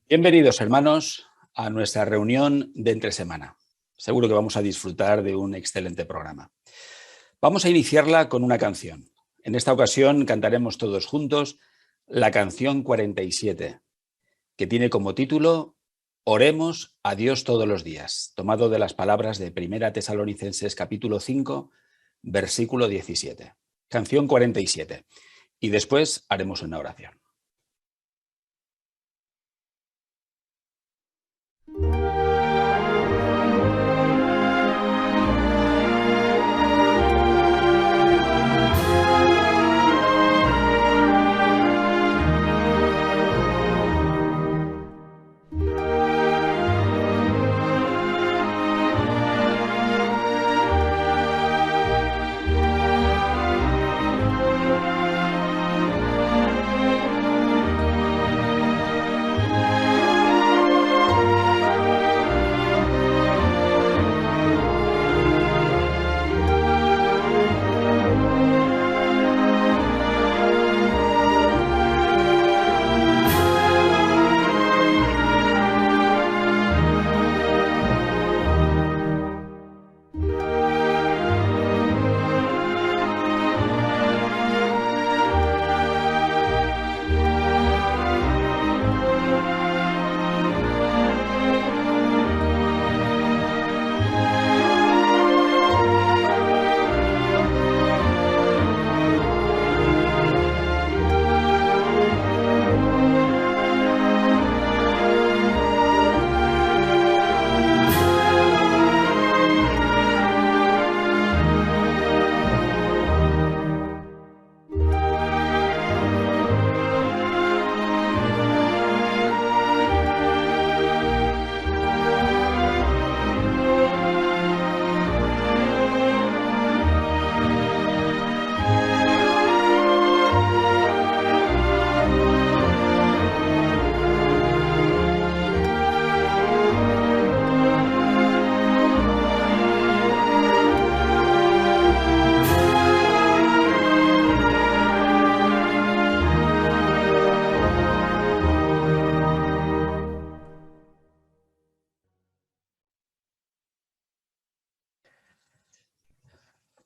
Bienvenidos, hermanos, a nuestra reunión de entre semana. Seguro que vamos a disfrutar de un excelente programa. Vamos a iniciarla con una canción. En esta ocasión cantaremos todos juntos la canción 47, que tiene como título Oremos a Dios todos los días, tomado de las palabras de 1 Tesalonicenses capítulo 5, versículo 17. Canción 47. Y después haremos una oración.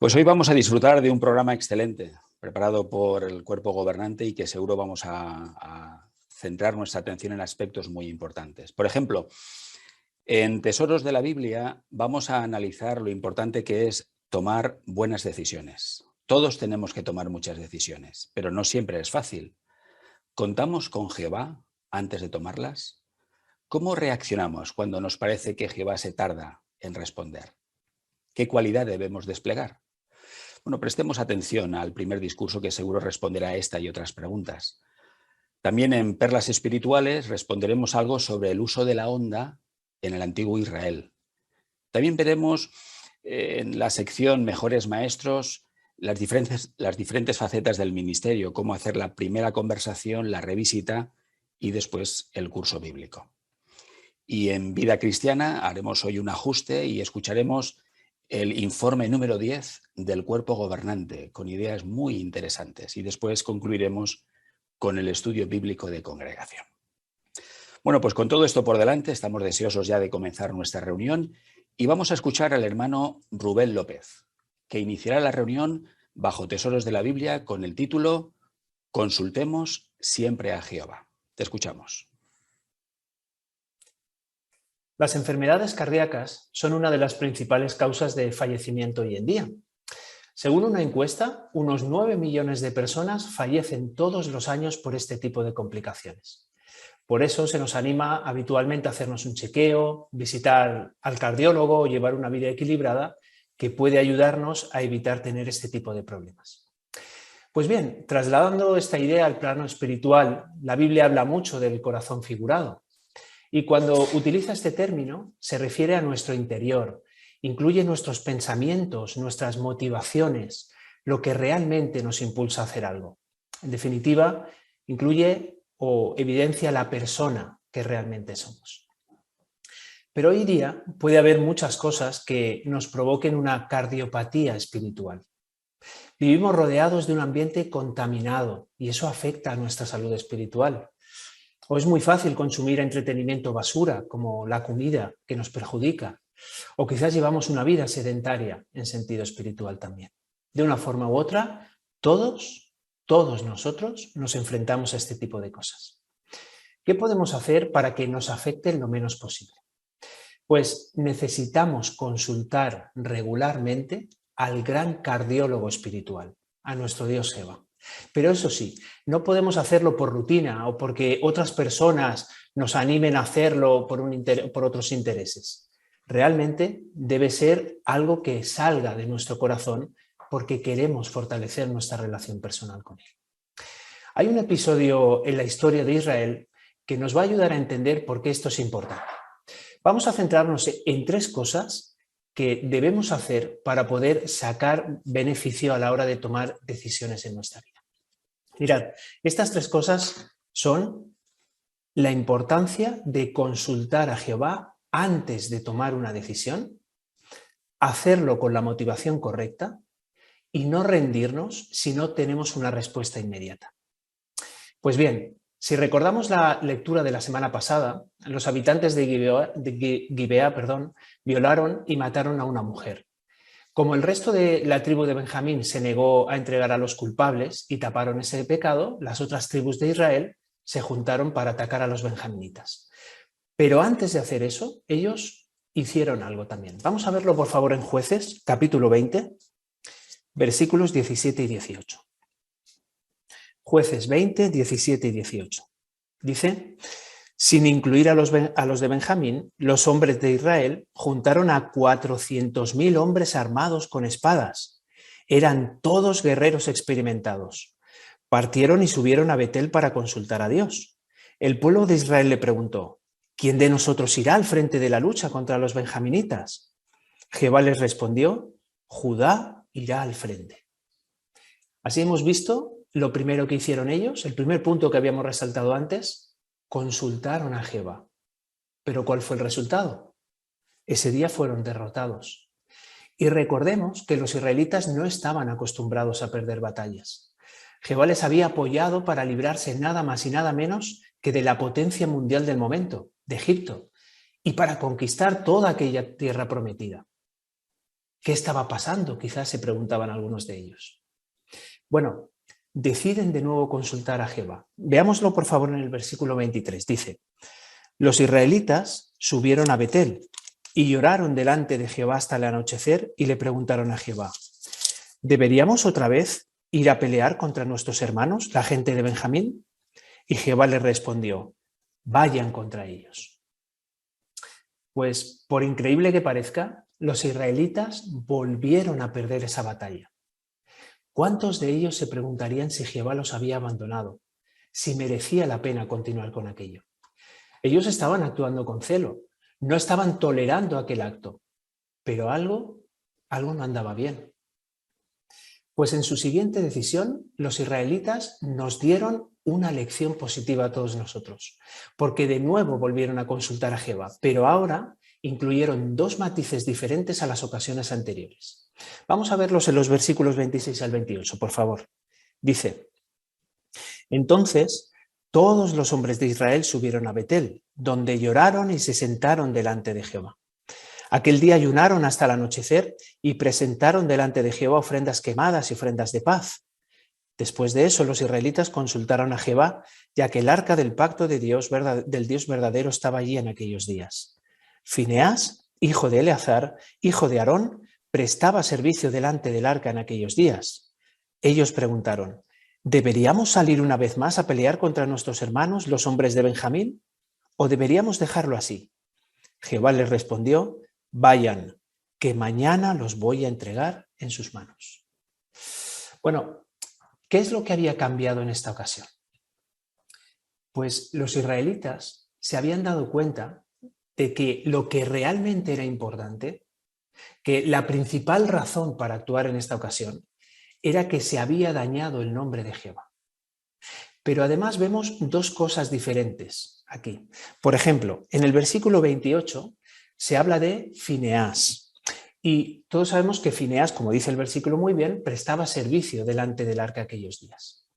Pues hoy vamos a disfrutar de un programa excelente, preparado por el cuerpo gobernante y que seguro vamos a centrar nuestra atención en aspectos muy importantes. Por ejemplo, en Tesoros de la Biblia vamos a analizar lo importante que es tomar buenas decisiones. Todos tenemos que tomar muchas decisiones, pero no siempre es fácil. ¿Contamos con Jehová antes de tomarlas? ¿Cómo reaccionamos cuando nos parece que Jehová se tarda en responder? ¿Qué cualidad debemos desplegar? Bueno, prestemos atención al primer discurso que seguro responderá a esta y otras preguntas. También en Perlas Espirituales responderemos algo sobre el uso de la onda en el antiguo Israel. También veremos en la sección Mejores Maestros las diferentes facetas del ministerio, cómo hacer la primera conversación, la revisita y después el curso bíblico. Y en Vida Cristiana haremos hoy un ajuste y escucharemos el informe número 10 del cuerpo gobernante, con ideas muy interesantes. Y después concluiremos con el estudio bíblico de congregación. Bueno, pues con todo esto por delante, estamos deseosos ya de comenzar nuestra reunión y vamos a escuchar al hermano Rubén López, que iniciará la reunión bajo Tesoros de la Biblia con el título Consultemos siempre a Jehová. Te escuchamos. Las enfermedades cardíacas son una de las principales causas de fallecimiento hoy en día. Según una encuesta, unos 9 millones de personas fallecen todos los años por este tipo de complicaciones. Por eso se nos anima habitualmente a hacernos un chequeo, visitar al cardiólogo o llevar una vida equilibrada que puede ayudarnos a evitar tener este tipo de problemas. Pues bien, trasladando esta idea al plano espiritual, la Biblia habla mucho del corazón figurado. Y cuando utiliza este término, se refiere a nuestro interior, incluye nuestros pensamientos, nuestras motivaciones, lo que realmente nos impulsa a hacer algo. En definitiva, incluye o evidencia la persona que realmente somos. Pero hoy día puede haber muchas cosas que nos provoquen una cardiopatía espiritual. Vivimos rodeados de un ambiente contaminado y eso afecta a nuestra salud espiritual. O es muy fácil consumir entretenimiento basura, como la comida, que nos perjudica. O quizás llevamos una vida sedentaria en sentido espiritual también. De una forma u otra, todos nosotros nos enfrentamos a este tipo de cosas. ¿Qué podemos hacer para que nos afecten lo menos posible? Pues necesitamos consultar regularmente al gran cardiólogo espiritual, a nuestro Dios Jehová. Pero eso sí, no podemos hacerlo por rutina o porque otras personas nos animen a hacerlo por otros intereses. Realmente debe ser algo que salga de nuestro corazón porque queremos fortalecer nuestra relación personal con Él. Hay un episodio en la historia de Israel que nos va a ayudar a entender por qué esto es importante. Vamos a centrarnos en 3 cosas que debemos hacer para poder sacar beneficio a la hora de tomar decisiones en nuestra vida. Mirad, estas 3 cosas son la importancia de consultar a Jehová antes de tomar una decisión, hacerlo con la motivación correcta y no rendirnos si no tenemos una respuesta inmediata. Pues bien, si recordamos la lectura de la semana pasada, los habitantes de Gibea, violaron y mataron a una mujer. Como el resto de la tribu de Benjamín se negó a entregar a los culpables y taparon ese pecado, las otras tribus de Israel se juntaron para atacar a los benjaminitas. Pero antes de hacer eso, ellos hicieron algo también. Vamos a verlo, por favor, en Jueces, capítulo 20, versículos 17 y 18. Jueces 20, 17 y 18. Dice: sin incluir a los de Benjamín, los hombres de Israel juntaron a 400.000 hombres armados con espadas. Eran todos guerreros experimentados. Partieron y subieron a Betel para consultar a Dios. El pueblo de Israel le preguntó: ¿quién de nosotros irá al frente de la lucha contra los benjaminitas? Jehová les respondió: Judá irá al frente. Así hemos visto lo primero que hicieron ellos, el primer punto que habíamos resaltado antes: consultaron a Jehová. ¿Pero cuál fue el resultado? Ese día fueron derrotados. Y recordemos que los israelitas no estaban acostumbrados a perder batallas. Jehová les había apoyado para librarse nada más y nada menos que de la potencia mundial del momento, de Egipto, y para conquistar toda aquella tierra prometida. ¿Qué estaba pasando? Quizás se preguntaban algunos de ellos. Bueno, deciden de nuevo consultar a Jehová. Veámoslo, por favor, en el versículo 23. Dice: los israelitas subieron a Betel y lloraron delante de Jehová hasta el anochecer y le preguntaron a Jehová: ¿deberíamos otra vez ir a pelear contra nuestros hermanos, la gente de Benjamín? Y Jehová les respondió: vayan contra ellos. Pues, por increíble que parezca, los israelitas volvieron a perder esa batalla. ¿Cuántos de ellos se preguntarían si Jehová los había abandonado, si merecía la pena continuar con aquello? Ellos estaban actuando con celo, no estaban tolerando aquel acto, pero algo no andaba bien. Pues en su siguiente decisión, los israelitas nos dieron una lección positiva a todos nosotros, porque de nuevo volvieron a consultar a Jehová, pero ahora incluyeron 2 matices diferentes a las ocasiones anteriores. Vamos a verlos en los versículos 26 al 28, por favor. Dice: entonces todos los hombres de Israel subieron a Betel, donde lloraron y se sentaron delante de Jehová. Aquel día ayunaron hasta el anochecer y presentaron delante de Jehová ofrendas quemadas y ofrendas de paz. Después de eso, los israelitas consultaron a Jehová, ya que el arca del pacto de Dios, del Dios verdadero, estaba allí en aquellos días. Fineás, hijo de Eleazar, hijo de Aarón, prestaba servicio delante del arca en aquellos días. Ellos preguntaron: ¿deberíamos salir una vez más a pelear contra nuestros hermanos, los hombres de Benjamín? ¿O deberíamos dejarlo así? Jehová les respondió: vayan, que mañana los voy a entregar en sus manos. Bueno, ¿qué es lo que había cambiado en esta ocasión? Pues los israelitas se habían dado cuenta de que lo que realmente era importante, que la principal razón para actuar en esta ocasión, era que se había dañado el nombre de Jehová. Pero además vemos 2 cosas diferentes aquí. Por ejemplo, en el versículo 28 se habla de Fineás. Y todos sabemos que Fineás, como dice el versículo muy bien, prestaba servicio delante del arca aquellos días.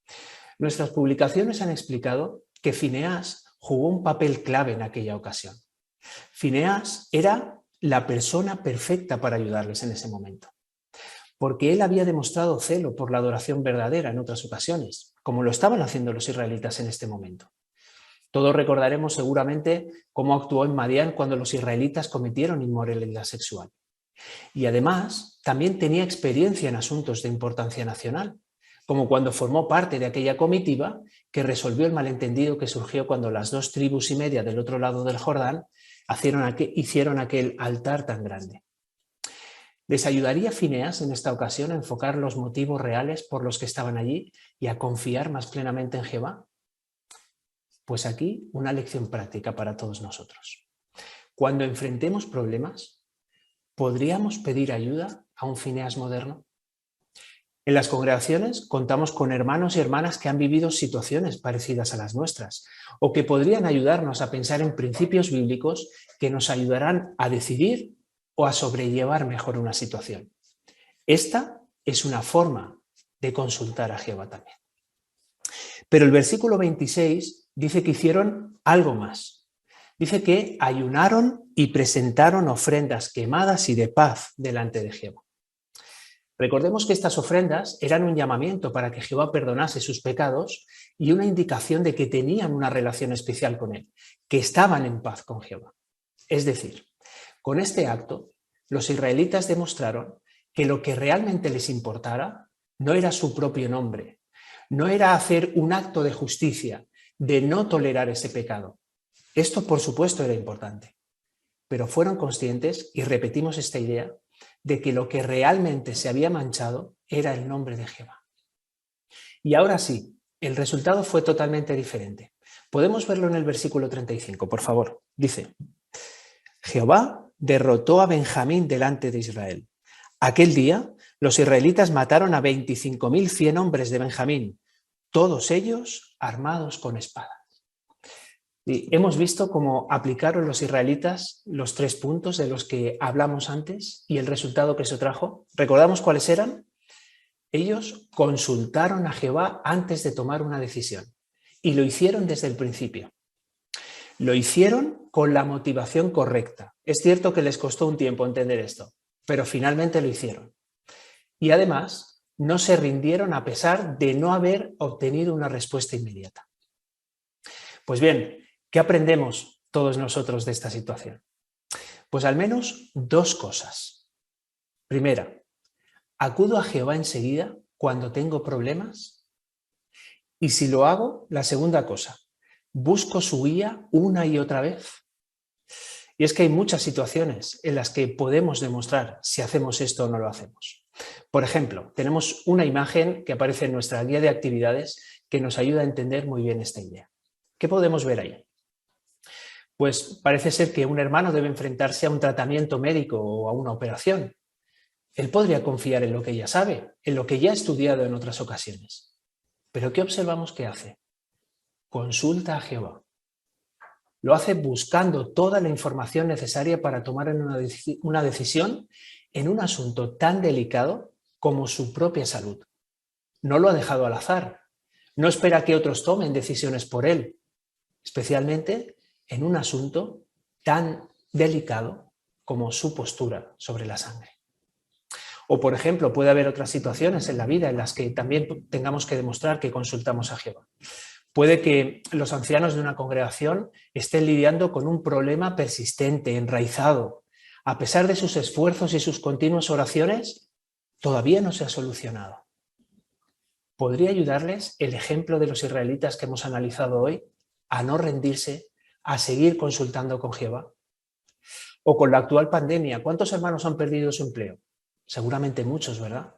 Nuestras publicaciones han explicado que Fineás jugó un papel clave en aquella ocasión. Fineas era la persona perfecta para ayudarles en ese momento, porque él había demostrado celo por la adoración verdadera en otras ocasiones, como lo estaban haciendo los israelitas en este momento. Todos recordaremos seguramente cómo actuó en Madián cuando los israelitas cometieron inmoralidad sexual. Y además, también tenía experiencia en asuntos de importancia nacional, como cuando formó parte de aquella comitiva que resolvió el malentendido que surgió cuando las 2 tribus y media del otro lado del Jordán hicieron aquel altar tan grande. ¿Les ayudaría Fineas en esta ocasión a enfocar los motivos reales por los que estaban allí y a confiar más plenamente en Jehová? Pues aquí una lección práctica para todos nosotros. Cuando enfrentemos problemas, ¿podríamos pedir ayuda a un Fineas moderno? En las congregaciones contamos con hermanos y hermanas que han vivido situaciones parecidas a las nuestras o que podrían ayudarnos a pensar en principios bíblicos que nos ayudarán a decidir o a sobrellevar mejor una situación. Esta es una forma de consultar a Jehová también. Pero el versículo 26 dice que hicieron algo más. Dice que ayunaron y presentaron ofrendas quemadas y de paz delante de Jehová. Recordemos que estas ofrendas eran un llamamiento para que Jehová perdonase sus pecados y una indicación de que tenían una relación especial con él, que estaban en paz con Jehová. Es decir, con este acto, los israelitas demostraron que lo que realmente les importara no era su propio nombre, no era hacer un acto de justicia, de no tolerar ese pecado. Esto, por supuesto, era importante, pero fueron conscientes, y repetimos esta idea, de que lo que realmente se había manchado era el nombre de Jehová. Y ahora sí, el resultado fue totalmente diferente. Podemos verlo en el versículo 35, por favor. Dice: Jehová derrotó a Benjamín delante de Israel. Aquel día los israelitas mataron a 25.100 hombres de Benjamín, todos ellos armados con espadas. Y hemos visto cómo aplicaron los israelitas los 3 puntos de los que hablamos antes y el resultado que se trajo. ¿Recordamos cuáles eran? Ellos consultaron a Jehová antes de tomar una decisión y lo hicieron desde el principio. Lo hicieron con la motivación correcta. Es cierto que les costó un tiempo entender esto, pero finalmente lo hicieron. Y además, no se rindieron a pesar de no haber obtenido una respuesta inmediata. Pues bien, ¿qué aprendemos todos nosotros de esta situación? Pues al menos 2 cosas. Primera, ¿acudo a Jehová enseguida cuando tengo problemas? Y si lo hago, la segunda cosa, ¿busco su guía una y otra vez? Y es que hay muchas situaciones en las que podemos demostrar si hacemos esto o no lo hacemos. Por ejemplo, tenemos una imagen que aparece en nuestra guía de actividades que nos ayuda a entender muy bien esta idea. ¿Qué podemos ver ahí? Pues parece ser que un hermano debe enfrentarse a un tratamiento médico o a una operación. Él podría confiar en lo que ya sabe, en lo que ya ha estudiado en otras ocasiones. ¿Pero qué observamos que hace? Consulta a Jehová. Lo hace buscando toda la información necesaria para tomar una decisión en un asunto tan delicado como su propia salud. No lo ha dejado al azar. No espera que otros tomen decisiones por él, especialmente en un asunto tan delicado como su postura sobre la sangre. O, por ejemplo, puede haber otras situaciones en la vida en las que también tengamos que demostrar que consultamos a Jehová. Puede que los ancianos de una congregación estén lidiando con un problema persistente, enraizado. A pesar de sus esfuerzos y sus continuas oraciones, todavía no se ha solucionado. ¿Podría ayudarles el ejemplo de los israelitas que hemos analizado hoy a no rendirse, a seguir consultando con Jehová? O con la actual pandemia, ¿cuántos hermanos han perdido su empleo? Seguramente muchos, ¿verdad?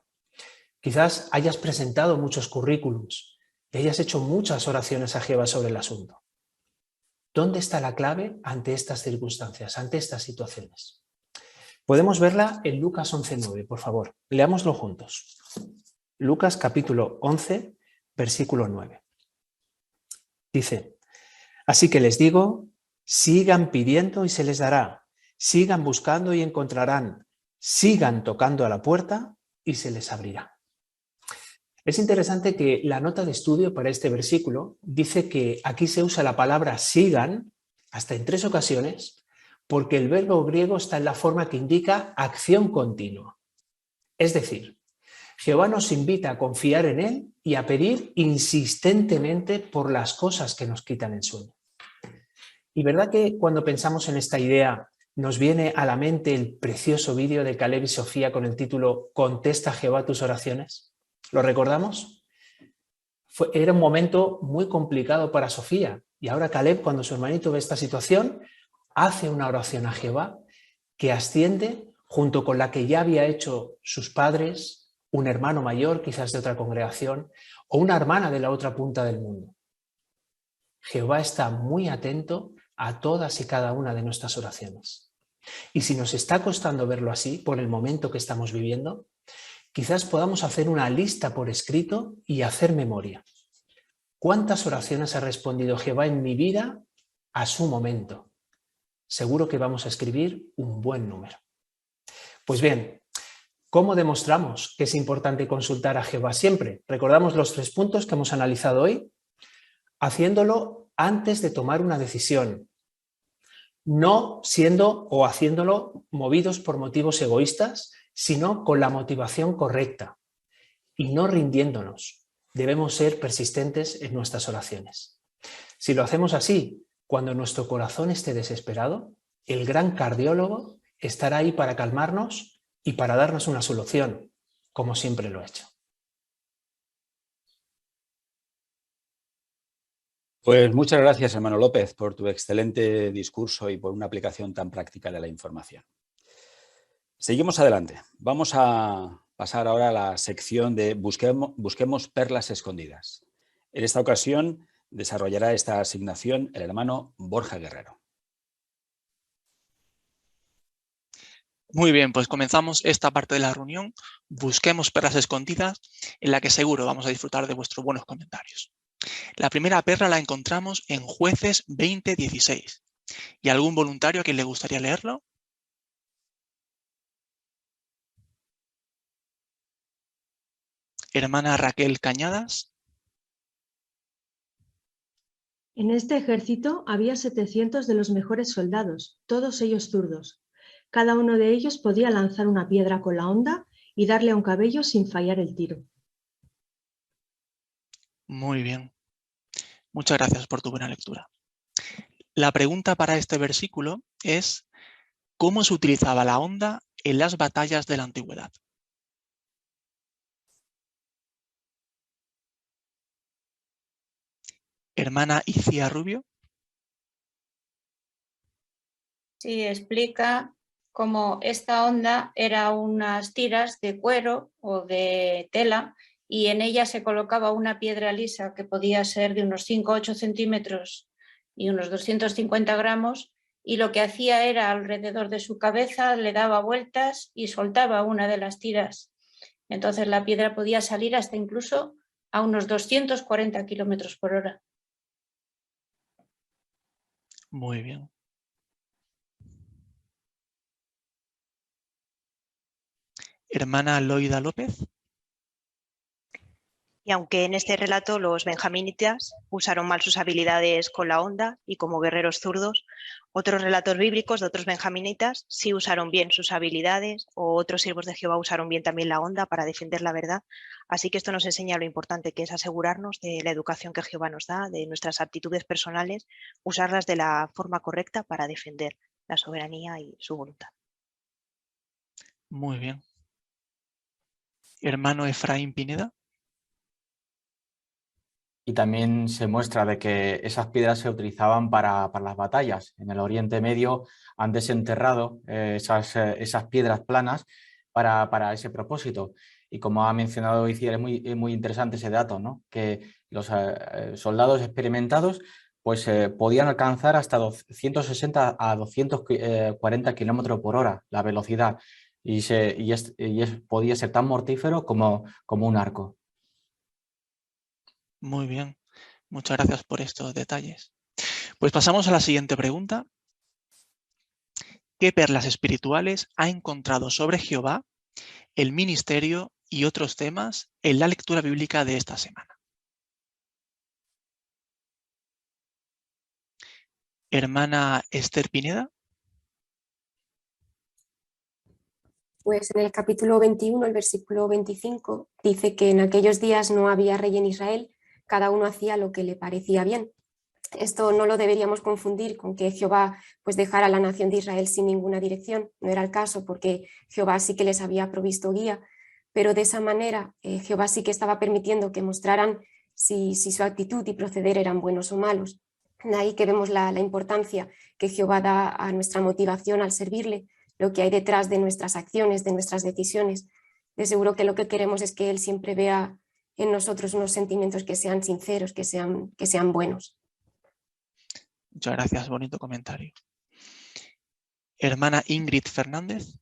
Quizás hayas presentado muchos currículums y hayas hecho muchas oraciones a Jehová sobre el asunto. ¿Dónde está la clave ante estas circunstancias, ante estas situaciones? Podemos verla en Lucas 11:9, por favor. Leámoslo juntos. Lucas capítulo 11, versículo 9. Dice: así que les digo, sigan pidiendo y se les dará, sigan buscando y encontrarán, sigan tocando a la puerta y se les abrirá. Es interesante que la nota de estudio para este versículo dice que aquí se usa la palabra sigan hasta en 3 ocasiones porque el verbo griego está en la forma que indica acción continua. Es decir, Jehová nos invita a confiar en Él y a pedir insistentemente por las cosas que nos quitan el sueño. Y verdad que cuando pensamos en esta idea nos viene a la mente el precioso vídeo de Caleb y Sofía con el título ¿Contesta Jehová tus oraciones? ¿Lo recordamos? Era un momento muy complicado para Sofía y ahora Caleb, cuando su hermanito ve esta situación, hace una oración a Jehová que asciende junto con la que ya había hecho sus padres, un hermano mayor quizás de otra congregación o una hermana de la otra punta del mundo. Jehová está muy atento a todas y cada una de nuestras oraciones. Y si nos está costando verlo así por el momento que estamos viviendo, quizás podamos hacer una lista por escrito y hacer memoria. ¿Cuántas oraciones ha respondido Jehová en mi vida a su momento? Seguro que vamos a escribir un buen número. Pues bien, ¿cómo demostramos que es importante consultar a Jehová siempre? Recordamos los 3 puntos que hemos analizado hoy. Haciéndolo antes de tomar una decisión, no siendo o haciéndolo movidos por motivos egoístas, sino con la motivación correcta y no rindiéndonos. Debemos ser persistentes en nuestras oraciones. Si lo hacemos así, cuando nuestro corazón esté desesperado, el gran cardiólogo estará ahí para calmarnos y para darnos una solución, como siempre lo ha hecho. Pues muchas gracias, hermano López, por tu excelente discurso y por una aplicación tan práctica de la información. Seguimos adelante. Vamos a pasar ahora a la sección de busquemos perlas escondidas. En esta ocasión desarrollará esta asignación el hermano Borja Guerrero. Muy bien, pues comenzamos esta parte de la reunión. Busquemos perlas escondidas, en la que seguro vamos a disfrutar de vuestros buenos comentarios. La primera perla la encontramos en Jueces 20:16. ¿Y algún voluntario a quien le gustaría leerlo? Hermana Raquel Cañadas. En este ejército había 700 de los mejores soldados, todos ellos zurdos. Cada uno de ellos podía lanzar una piedra con la honda y darle a un cabello sin fallar el tiro. Muy bien. Muchas gracias por tu buena lectura. La pregunta para este versículo es: ¿cómo se utilizaba la honda en las batallas de la antigüedad? Hermana Icía Rubio. Sí, explica cómo esta honda era unas tiras de cuero o de tela y en ella se colocaba una piedra lisa que podía ser de unos 5 o 8 centímetros y unos 250 gramos, y lo que hacía era alrededor de su cabeza, le daba vueltas y soltaba una de las tiras. Entonces la piedra podía salir hasta incluso a unos 240 kilómetros por hora. Muy bien. Hermana Loida López. Y aunque en este relato los benjaminitas usaron mal sus habilidades con la honda y como guerreros zurdos, otros relatos bíblicos de otros benjaminitas sí usaron bien sus habilidades, o otros siervos de Jehová usaron bien también la honda para defender la verdad. Así que esto nos enseña lo importante que es asegurarnos de la educación que Jehová nos da, de nuestras aptitudes personales, usarlas de la forma correcta para defender la soberanía y su voluntad. Muy bien. Hermano Efraín Pineda. Y también se muestra de que esas piedras se utilizaban para las batallas. En el Oriente Medio han desenterrado esas piedras planas para ese propósito. Y como ha mencionado Iciar, es muy interesante ese dato, ¿no? Que los soldados experimentados pues, podían alcanzar hasta 160 a 240 kilómetros por hora la velocidad. Podía ser tan mortífero como un arco. Muy bien, muchas gracias por estos detalles. Pues pasamos a la siguiente pregunta. ¿Qué perlas espirituales ha encontrado sobre Jehová el ministerio y otros temas en la lectura bíblica de esta semana. Hermana Esther Pineda. Pues en el capítulo 21, el versículo 25, dice que en aquellos días no había rey en Israel, cada uno hacía lo que le parecía bien. Esto no lo deberíamos confundir con que Jehová pues dejara a la nación de Israel sin ninguna dirección. No era el caso, porque Jehová sí que les había provisto guía, pero de esa manera Jehová sí que estaba permitiendo que mostraran si su actitud y proceder eran buenos o malos. De ahí que vemos la importancia que Jehová da a nuestra motivación al servirle, lo que hay detrás de nuestras acciones, de nuestras decisiones. De seguro que lo que queremos es que Él siempre vea en nosotros unos sentimientos que sean sinceros, que sean buenos. Muchas gracias, bonito comentario. Hermana Ingrid Fernández.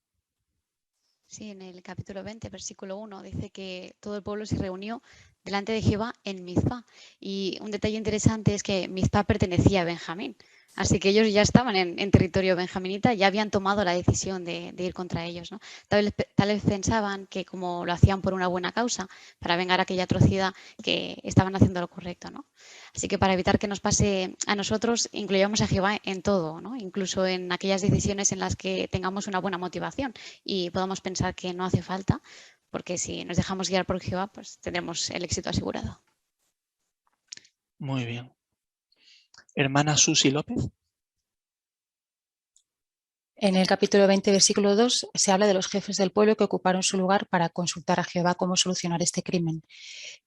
Sí, en el capítulo 20, versículo 1, dice que todo el pueblo se reunió delante de Jehová en Mizpá. Y un detalle interesante es que Mizpá pertenecía a Benjamín. Así que ellos ya estaban en territorio benjaminita, ya habían tomado la decisión de ir contra ellos, ¿no? Tal vez pensaban que como lo hacían por una buena causa, para vengar aquella atrocidad, que estaban haciendo lo correcto, ¿no? Así que para evitar que nos pase a nosotros, incluyamos a Jehová en todo, ¿no? Incluso en aquellas decisiones en las que tengamos una buena motivación y podamos pensar que no hace falta, porque si nos dejamos guiar por Jehová, pues tendremos el éxito asegurado. Muy bien. Hermana Susi López. En el capítulo 20, versículo 2, se habla de los jefes del pueblo que ocuparon su lugar para consultar a Jehová cómo solucionar este crimen.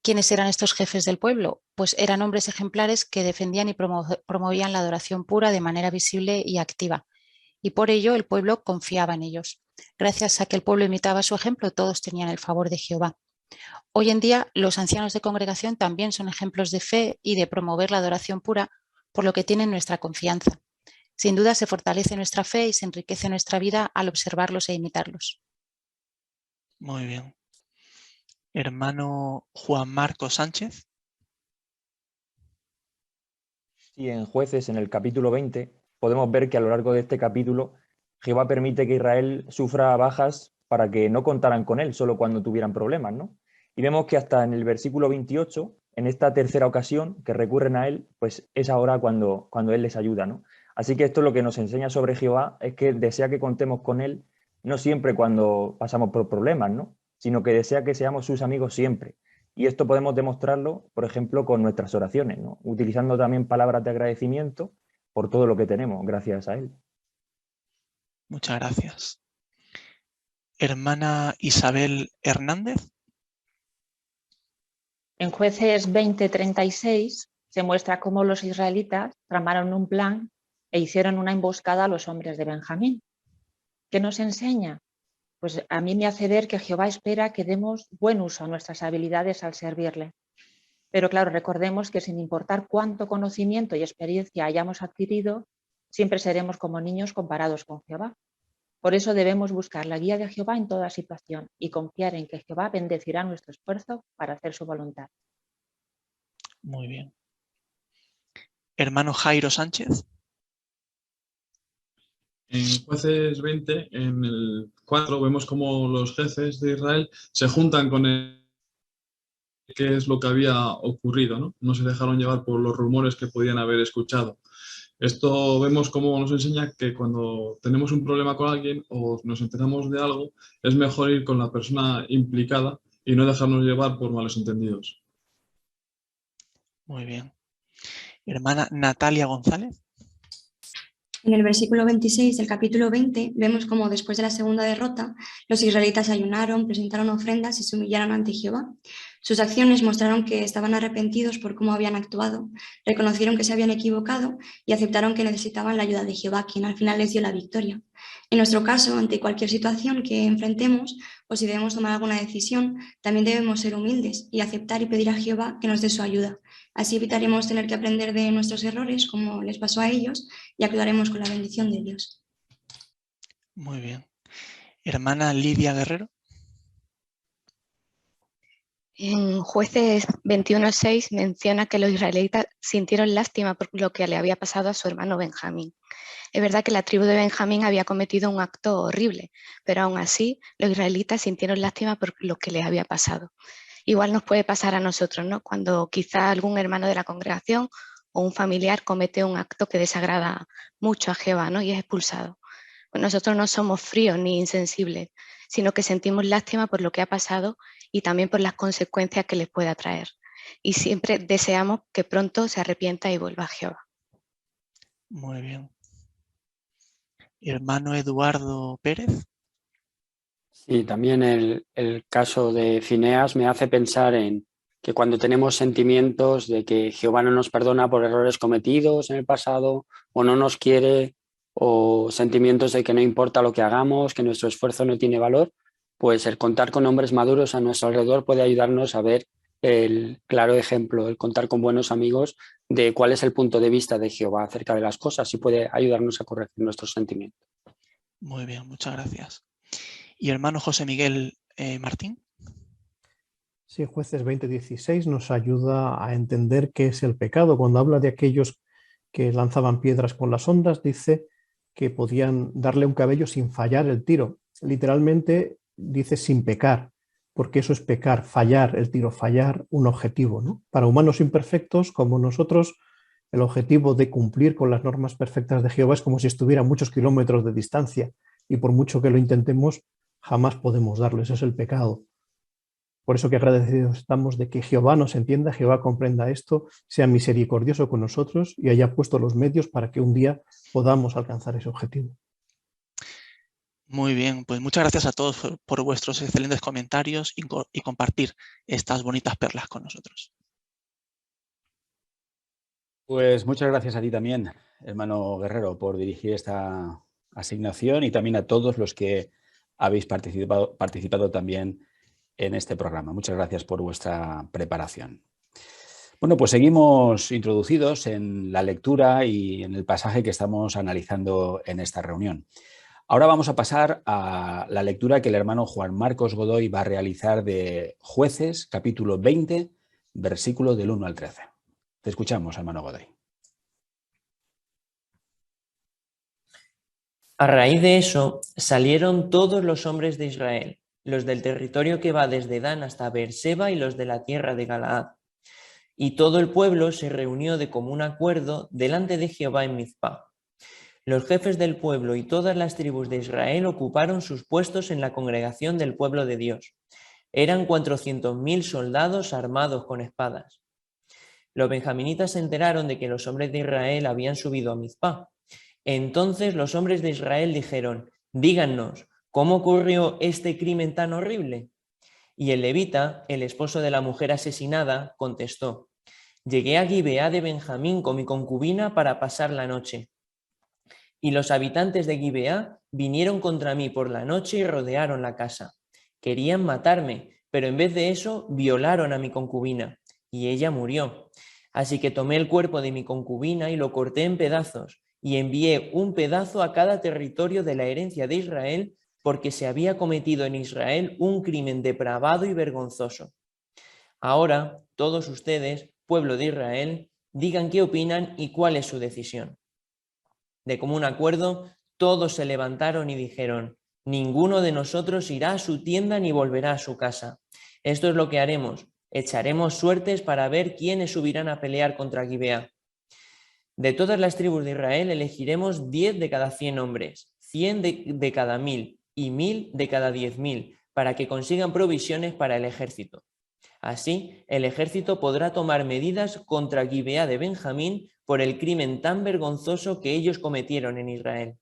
¿Quiénes eran estos jefes del pueblo? Pues eran hombres ejemplares que defendían y promovían la adoración pura de manera visible y activa. Y por ello el pueblo confiaba en ellos. Gracias a que el pueblo imitaba su ejemplo, todos tenían el favor de Jehová. Hoy en día, los ancianos de congregación también son ejemplos de fe y de promover la adoración pura, por lo que tienen nuestra confianza. Sin duda se fortalece nuestra fe y se enriquece nuestra vida al observarlos e imitarlos. Muy bien. Hermano Juan Marcos Sánchez. Sí, en Jueces, en el capítulo 20, podemos ver que a lo largo de este capítulo Jehová permite que Israel sufra bajas para que no contaran con él solo cuando tuvieran problemas, ¿no? Y vemos que hasta en el versículo 28, en esta tercera ocasión que recurren a él, pues es ahora cuando él les ayuda, ¿no? Así que esto lo que nos enseña sobre Jehová es que desea que contemos con él no siempre cuando pasamos por problemas, ¿no? Sino que desea que seamos sus amigos siempre. Y esto podemos demostrarlo, por ejemplo, con nuestras oraciones, ¿no? Utilizando también palabras de agradecimiento por todo lo que tenemos, gracias a él. Muchas gracias. Hermana Isabel Hernández. En Jueces 20:36 se muestra cómo los israelitas tramaron un plan e hicieron una emboscada a los hombres de Benjamín. ¿Qué nos enseña? Pues a mí me hace ver que Jehová espera que demos buen uso a nuestras habilidades al servirle. Pero claro, recordemos que sin importar cuánto conocimiento y experiencia hayamos adquirido, siempre seremos como niños comparados con Jehová. Por eso debemos buscar la guía de Jehová en toda situación y confiar en que Jehová bendecirá nuestro esfuerzo para hacer su voluntad. Muy bien. Hermano Jairo Sánchez. En Jueces 20, en el 4, vemos cómo los jefes de Israel se juntan con qué es lo que había ocurrido, ¿no? No se dejaron llevar por los rumores que podían haber escuchado. Esto vemos cómo nos enseña que cuando tenemos un problema con alguien o nos enteramos de algo, es mejor ir con la persona implicada y no dejarnos llevar por malos entendidos. Muy bien. Hermana Natalia González. En el versículo 26 del capítulo 20 vemos cómo después de la segunda derrota los israelitas ayunaron, presentaron ofrendas y se humillaron ante Jehová. Sus acciones mostraron que estaban arrepentidos por cómo habían actuado, reconocieron que se habían equivocado y aceptaron que necesitaban la ayuda de Jehová, quien al final les dio la victoria. En nuestro caso, ante cualquier situación que enfrentemos o si debemos tomar alguna decisión, también debemos ser humildes y aceptar y pedir a Jehová que nos dé su ayuda. Así evitaremos tener que aprender de nuestros errores, como les pasó a ellos, y actuaremos con la bendición de Dios. Muy bien. Hermana Lidia Guerrero. En Jueces 21:6 menciona que los israelitas sintieron lástima por lo que le había pasado a su hermano Benjamín. Es verdad que la tribu de Benjamín había cometido un acto horrible, pero aún así los israelitas sintieron lástima por lo que les había pasado. Igual nos puede pasar a nosotros, ¿no? Cuando quizá algún hermano de la congregación o un familiar comete un acto que desagrada mucho a Jehová, ¿no? Y es expulsado. Pues nosotros no somos fríos ni insensibles, sino que sentimos lástima por lo que ha pasado y también por las consecuencias que les pueda traer. Y siempre deseamos que pronto se arrepienta y vuelva a Jehová. Muy bien. Hermano Eduardo Pérez. Sí, también el caso de Fineas me hace pensar en que cuando tenemos sentimientos de que Jehová no nos perdona por errores cometidos en el pasado o no nos quiere, o sentimientos de que no importa lo que hagamos, que nuestro esfuerzo no tiene valor, pues el contar con hombres maduros a nuestro alrededor puede ayudarnos a ver el claro ejemplo, el contar con buenos amigos de cuál es el punto de vista de Jehová acerca de las cosas y puede ayudarnos a corregir nuestros sentimientos. Muy bien, muchas gracias. ¿Y hermano José Miguel Martín? Sí, Jueces 20:16 nos ayuda a entender qué es el pecado. Cuando habla de aquellos que lanzaban piedras con las ondas, dice que podían darle un cabello sin fallar el tiro. Literalmente dice sin pecar, porque eso es pecar, fallar el tiro, fallar un objetivo, ¿no? Para humanos imperfectos como nosotros, el objetivo de cumplir con las normas perfectas de Jehová es como si estuviera a muchos kilómetros de distancia y por mucho que lo intentemos, jamás podemos darlo. Ese es el pecado. Por eso que agradecidos estamos de que Jehová nos entienda, Jehová comprenda esto, sea misericordioso con nosotros y haya puesto los medios para que un día podamos alcanzar ese objetivo. Muy bien, pues muchas gracias a todos por vuestros excelentes comentarios y compartir estas bonitas perlas con nosotros. Pues muchas gracias a ti también, hermano Guerrero, por dirigir esta asignación y también a todos los que habéis participado también en este programa. Muchas gracias por vuestra preparación. Bueno, pues seguimos introducidos en la lectura y en el pasaje que estamos analizando en esta reunión. Ahora vamos a pasar a la lectura que el hermano Juan Marcos Godoy va a realizar de Jueces, capítulo 20, versículos del 1 al 13. Te escuchamos, hermano Godoy. A raíz de eso, salieron todos los hombres de Israel, los del territorio que va desde Dan hasta Beerseba y los de la tierra de Galaad. Y todo el pueblo se reunió de común acuerdo delante de Jehová en Mizpah. Los jefes del pueblo y todas las tribus de Israel ocuparon sus puestos en la congregación del pueblo de Dios. Eran 400.000 soldados armados con espadas. Los benjaminitas se enteraron de que los hombres de Israel habían subido a Mizpah. Entonces los hombres de Israel dijeron: díganos, ¿cómo ocurrió este crimen tan horrible? Y el levita, el esposo de la mujer asesinada, contestó: llegué a Gibeá de Benjamín con mi concubina para pasar la noche. Y los habitantes de Gibeá vinieron contra mí por la noche y rodearon la casa. Querían matarme, pero en vez de eso violaron a mi concubina, y ella murió. Así que tomé el cuerpo de mi concubina y lo corté en pedazos, y envié un pedazo a cada territorio de la herencia de Israel, porque se había cometido en Israel un crimen depravado y vergonzoso. Ahora, todos ustedes, pueblo de Israel, digan qué opinan y cuál es su decisión. De común acuerdo, todos se levantaron y dijeron: ninguno de nosotros irá a su tienda ni volverá a su casa. Esto es lo que haremos: echaremos suertes para ver quiénes subirán a pelear contra Gibeá. De todas las tribus de Israel elegiremos 10 de cada 100 hombres, 100 de cada 1000 y 1000 de cada 10.000, para que consigan provisiones para el ejército. Así, el ejército podrá tomar medidas contra Gibeá de Benjamín por el crimen tan vergonzoso que ellos cometieron en Israel.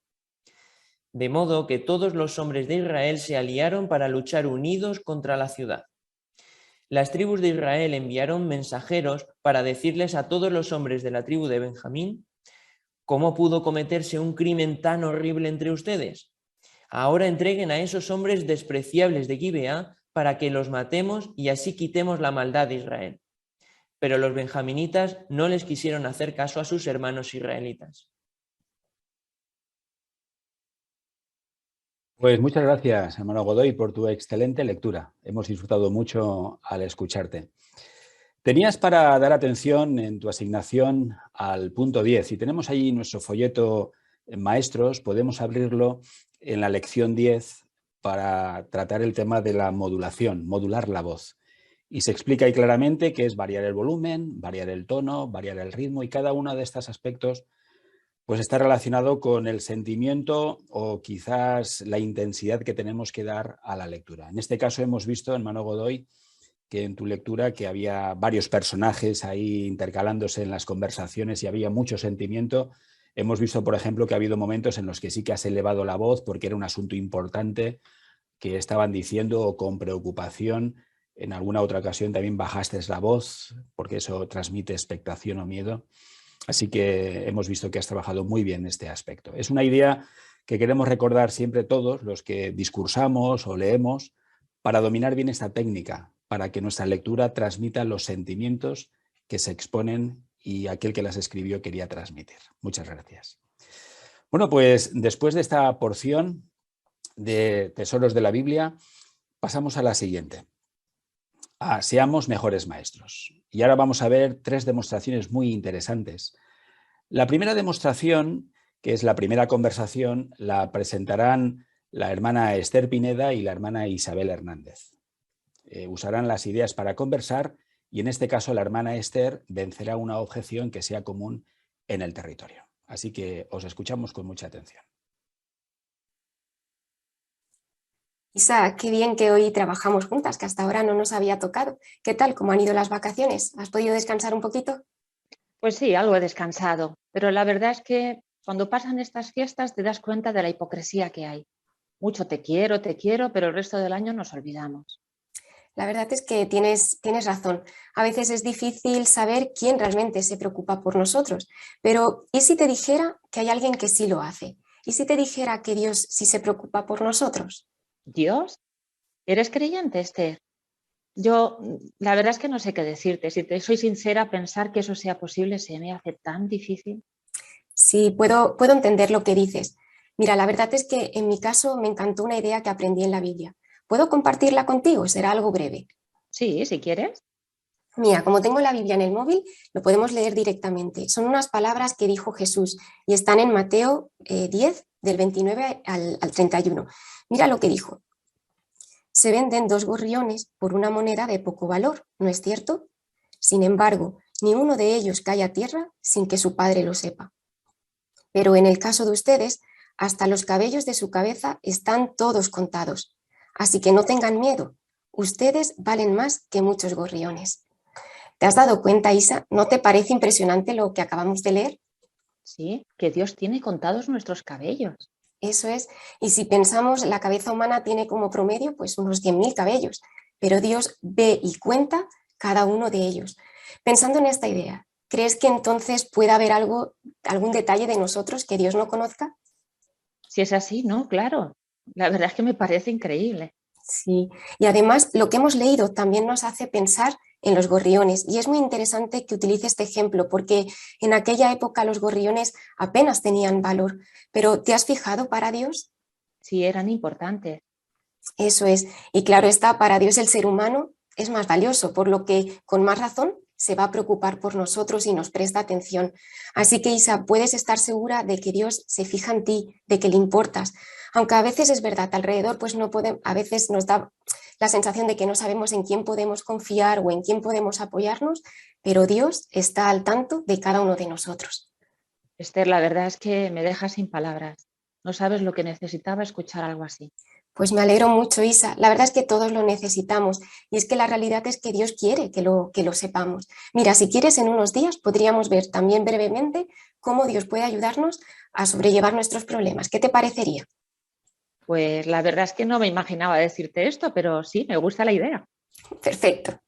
De modo que todos los hombres de Israel se aliaron para luchar unidos contra la ciudad. Las tribus de Israel enviaron mensajeros para decirles a todos los hombres de la tribu de Benjamín: ¿cómo pudo cometerse un crimen tan horrible entre ustedes? Ahora entreguen a esos hombres despreciables de Gibeá para que los matemos y así quitemos la maldad de Israel. Pero los benjaminitas no les quisieron hacer caso a sus hermanos israelitas. Pues muchas gracias, hermano Godoy, por tu excelente lectura. Hemos disfrutado mucho al escucharte. Tenías para dar atención en tu asignación al punto 10 y tenemos ahí nuestro folleto maestros, podemos abrirlo en la lección 10 para tratar el tema de la modulación, modular la voz. Y se explica ahí claramente que es variar el volumen, variar el tono, variar el ritmo, y cada uno de estos aspectos pues está relacionado con el sentimiento o quizás la intensidad que tenemos que dar a la lectura. En este caso hemos visto, hermano Godoy, que en tu lectura que había varios personajes ahí intercalándose en las conversaciones y había mucho sentimiento. Hemos visto, por ejemplo, que ha habido momentos en los que sí que has elevado la voz porque era un asunto importante que estaban diciendo, o con preocupación. En alguna otra ocasión también bajaste la voz porque eso transmite expectación o miedo. Así que hemos visto que has trabajado muy bien este aspecto. Es una idea que queremos recordar siempre todos los que discursamos o leemos para dominar bien esta técnica, para que nuestra lectura transmita los sentimientos que se exponen y aquel que las escribió quería transmitir. Muchas gracias. Bueno, pues después de esta porción de Tesoros de la Biblia, pasamos a la siguiente. Seamos mejores maestros. Y ahora vamos a ver 3 demostraciones muy interesantes. La primera demostración, que es la primera conversación, la presentarán la hermana Esther Pineda y la hermana Isabel Hernández. Usarán las ideas para conversar y en este caso la hermana Esther vencerá una objeción que sea común en el territorio. Así que os escuchamos con mucha atención. Isa, qué bien que hoy trabajamos juntas, que hasta ahora no nos había tocado. ¿Qué tal? ¿Cómo han ido las vacaciones? ¿Has podido descansar un poquito? Pues sí, algo he descansado, pero la verdad es que cuando pasan estas fiestas te das cuenta de la hipocresía que hay. Mucho te quiero, pero el resto del año nos olvidamos. La verdad es que tienes razón. A veces es difícil saber quién realmente se preocupa por nosotros, pero ¿y si te dijera que hay alguien que sí lo hace? ¿Y si te dijera que Dios sí se preocupa por nosotros? ¿Dios? ¿Eres creyente, Esther? Yo, la verdad es que no sé qué decirte. Si te soy sincera, pensar que eso sea posible se me hace tan difícil. Sí, puedo entender lo que dices. Mira, la verdad es que en mi caso me encantó una idea que aprendí en la Biblia. ¿Puedo compartirla contigo? Será algo breve. Sí, si quieres. Mira, como tengo la Biblia en el móvil, lo podemos leer directamente. Son unas palabras que dijo Jesús y están en Mateo 10, del 29 al 31. Mira lo que dijo. Se venden 2 gorriones por una moneda de poco valor, ¿no es cierto? Sin embargo, ni uno de ellos cae a tierra sin que su padre lo sepa. Pero en el caso de ustedes, hasta los cabellos de su cabeza están todos contados. Así que no tengan miedo. Ustedes valen más que muchos gorriones. ¿Te has dado cuenta, Isa? ¿No te parece impresionante lo que acabamos de leer? Sí, que Dios tiene contados nuestros cabellos. Eso es. Y si pensamos, la cabeza humana tiene como promedio pues unos 100.000 cabellos, pero Dios ve y cuenta cada uno de ellos. Pensando en esta idea, ¿crees que entonces pueda haber algún detalle de nosotros que Dios no conozca? Si es así, no, claro. La verdad es que me parece increíble. Sí, y además lo que hemos leído también nos hace pensar en los gorriones y es muy interesante que utilice este ejemplo porque en aquella época los gorriones apenas tenían valor, pero ¿te has fijado para Dios? Sí, eran importantes. Eso es, y claro está, para Dios el ser humano es más valioso, por lo que con más razón se va a preocupar por nosotros y nos presta atención. Así que Isa, puedes estar segura de que Dios se fija en ti, de que le importas, aunque a veces es verdad, alrededor pues no podemos, a veces nos da la sensación de que no sabemos en quién podemos confiar o en quién podemos apoyarnos, pero Dios está al tanto de cada uno de nosotros. Esther, la verdad es que me dejas sin palabras. No sabes lo que necesitaba escuchar algo así. Pues me alegro mucho, Isa. La verdad es que todos lo necesitamos y es que la realidad es que Dios quiere que lo sepamos. Mira, si quieres, en unos días podríamos ver también brevemente cómo Dios puede ayudarnos a sobrellevar nuestros problemas. ¿Qué te parecería? Pues la verdad es que no me imaginaba decirte esto, pero sí, me gusta la idea. Perfecto.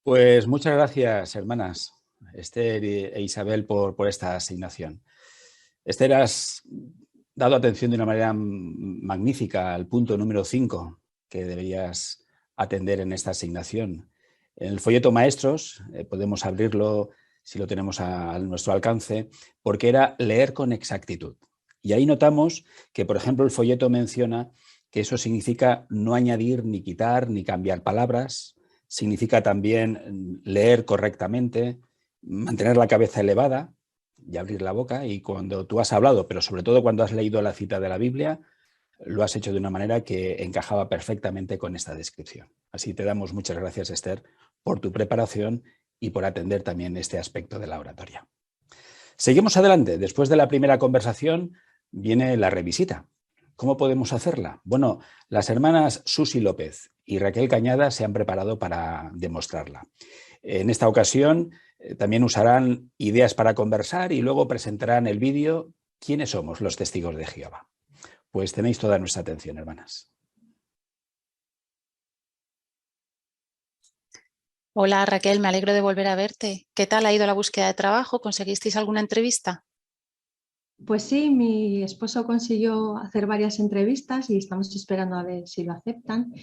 Pues muchas gracias, hermanas Esther e Isabel, por esta asignación. Esther, has dado atención de una manera magnífica al punto número 5 que deberías atender en esta asignación. En el folleto Maestros, podemos abrirlo si lo tenemos a nuestro alcance, porque era leer con exactitud. Y ahí notamos que, por ejemplo, el folleto menciona que eso significa no añadir, ni quitar, ni cambiar palabras. Significa también leer correctamente, mantener la cabeza elevada, y abrir la boca, y cuando tú has hablado, pero sobre todo cuando has leído la cita de la Biblia, lo has hecho de una manera que encajaba perfectamente con esta descripción. Así te damos muchas gracias, Esther, por tu preparación y por atender también este aspecto de la oratoria. Seguimos adelante. Después de la primera conversación viene la revisita. ¿Cómo podemos hacerla? Bueno, las hermanas Susi López y Raquel Cañada se han preparado para demostrarla. En esta ocasión también usarán ideas para conversar y luego presentarán el vídeo ¿Quiénes somos los testigos de Jehová? Pues tenéis toda nuestra atención, hermanas. Hola Raquel, me alegro de volver a verte. ¿Qué tal ha ido la búsqueda de trabajo? ¿Conseguisteis alguna entrevista? Pues sí, mi esposo consiguió hacer varias entrevistas y estamos esperando a ver si lo aceptan.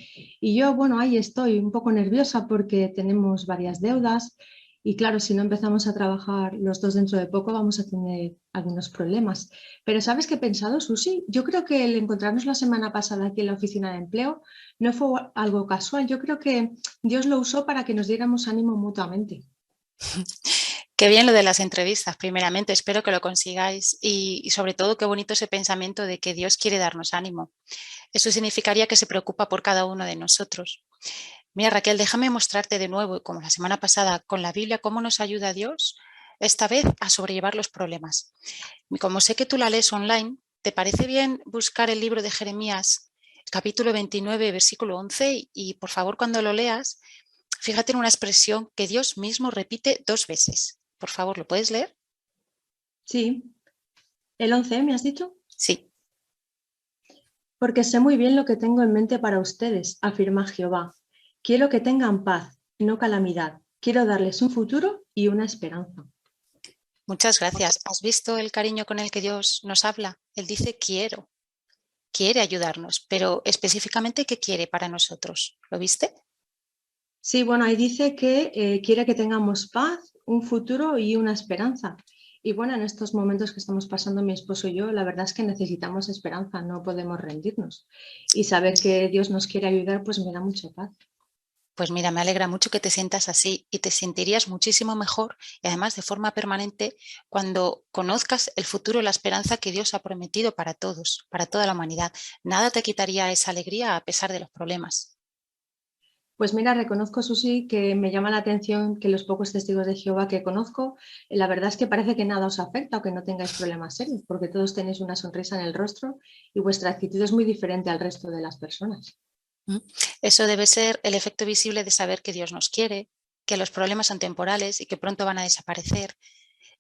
Y yo, bueno, ahí estoy un poco nerviosa porque tenemos varias deudas y claro, si no empezamos a trabajar los dos dentro de poco vamos a tener algunos problemas. Pero ¿sabes qué he pensado, Susi? Yo creo que el encontrarnos la semana pasada aquí en la oficina de empleo no fue algo casual. Yo creo que Dios lo usó para que nos diéramos ánimo mutuamente. Qué bien lo de las entrevistas, primeramente, espero que lo consigáis y sobre todo qué bonito ese pensamiento de que Dios quiere darnos ánimo. Eso significaría que se preocupa por cada uno de nosotros. Mira Raquel, déjame mostrarte de nuevo, como la semana pasada, con la Biblia, cómo nos ayuda Dios esta vez a sobrellevar los problemas. Como sé que tú la lees online, ¿te parece bien buscar el libro de Jeremías, capítulo 29, versículo 11? Y por favor, cuando lo leas, fíjate en una expresión que Dios mismo repite 2 veces. Por favor, ¿lo puedes leer? Sí. ¿El 11, me has dicho? Sí. Porque sé muy bien lo que tengo en mente para ustedes, afirma Jehová. Quiero que tengan paz, no calamidad. Quiero darles un futuro y una esperanza. Muchas gracias. ¿Has visto el cariño con el que Dios nos habla? Él dice quiero. Quiere ayudarnos, pero específicamente, ¿qué quiere para nosotros? ¿Lo viste? Sí, bueno, ahí dice que quiere que tengamos paz, un futuro y una esperanza. Y bueno, en estos momentos que estamos pasando mi esposo y yo, la verdad es que necesitamos esperanza, no podemos rendirnos. Y saber que Dios nos quiere ayudar, pues me da mucha paz. Pues mira, me alegra mucho que te sientas así y te sentirías muchísimo mejor y además de forma permanente cuando conozcas el futuro y la esperanza que Dios ha prometido para todos, para toda la humanidad. Nada te quitaría esa alegría a pesar de los problemas. Pues mira, reconozco, Susi, que me llama la atención que los pocos testigos de Jehová que conozco, la verdad es que parece que nada os afecta o que no tengáis problemas serios, porque todos tenéis una sonrisa en el rostro y vuestra actitud es muy diferente al resto de las personas. Eso debe ser el efecto visible de saber que Dios nos quiere, que los problemas son temporales y que pronto van a desaparecer.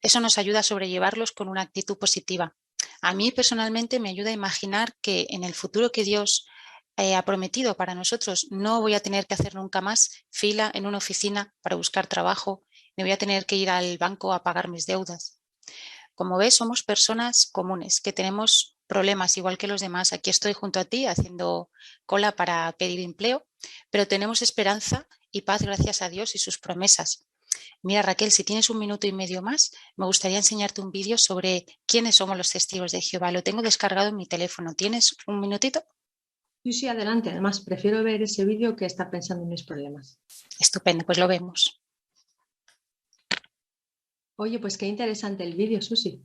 Eso nos ayuda a sobrellevarlos con una actitud positiva. A mí personalmente me ayuda a imaginar que en el futuro que Dios ha prometido para nosotros no voy a tener que hacer nunca más fila en una oficina para buscar trabajo, ni voy a tener que ir al banco a pagar mis deudas. Como ves, somos personas comunes que tenemos problemas igual que los demás. Aquí estoy junto a ti haciendo cola para pedir empleo, pero tenemos esperanza y paz gracias a Dios y sus promesas. Mira, Raquel, si tienes 1 minuto y medio más, me gustaría enseñarte un vídeo sobre quiénes somos los testigos de Jehová. Lo tengo descargado en mi teléfono. ¿Tienes 1 minutito? Sí, adelante. Además, prefiero ver ese vídeo que estar pensando en mis problemas. Estupendo, pues lo vemos. Oye, pues qué interesante el vídeo, Susi.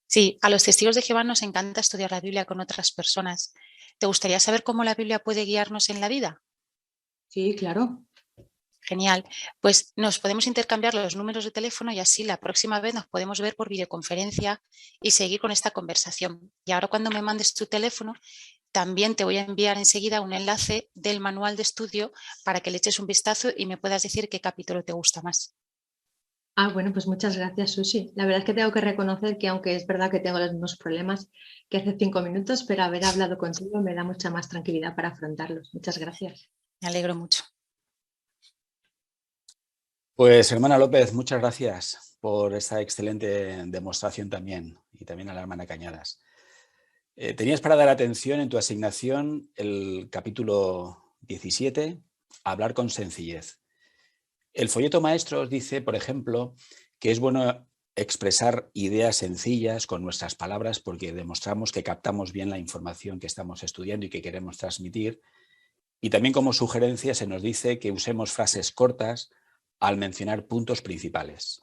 Sí, a los testigos de Jehová nos encanta estudiar la Biblia con otras personas. ¿Te gustaría saber cómo la Biblia puede guiarnos en la vida? Sí, claro. Genial. Pues nos podemos intercambiar los números de teléfono y así la próxima vez nos podemos ver por videoconferencia y seguir con esta conversación. Y ahora cuando me mandes tu teléfono, también te voy a enviar enseguida un enlace del manual de estudio para que le eches un vistazo y me puedas decir qué capítulo te gusta más. Bueno, pues muchas gracias, Susi. La verdad es que tengo que reconocer que aunque es verdad que tengo los mismos problemas que hace 5 minutos, pero haber hablado contigo me da mucha más tranquilidad para afrontarlos. Muchas gracias. Me alegro mucho. Pues, hermana López, muchas gracias por esta excelente demostración también, y también a la hermana Cañadas. Tenías para dar atención en tu asignación el capítulo 17, hablar con sencillez. El folleto maestro os dice, por ejemplo, que es bueno expresar ideas sencillas con nuestras palabras porque demostramos que captamos bien la información que estamos estudiando y que queremos transmitir. Y también como sugerencia se nos dice que usemos frases cortas al mencionar puntos principales.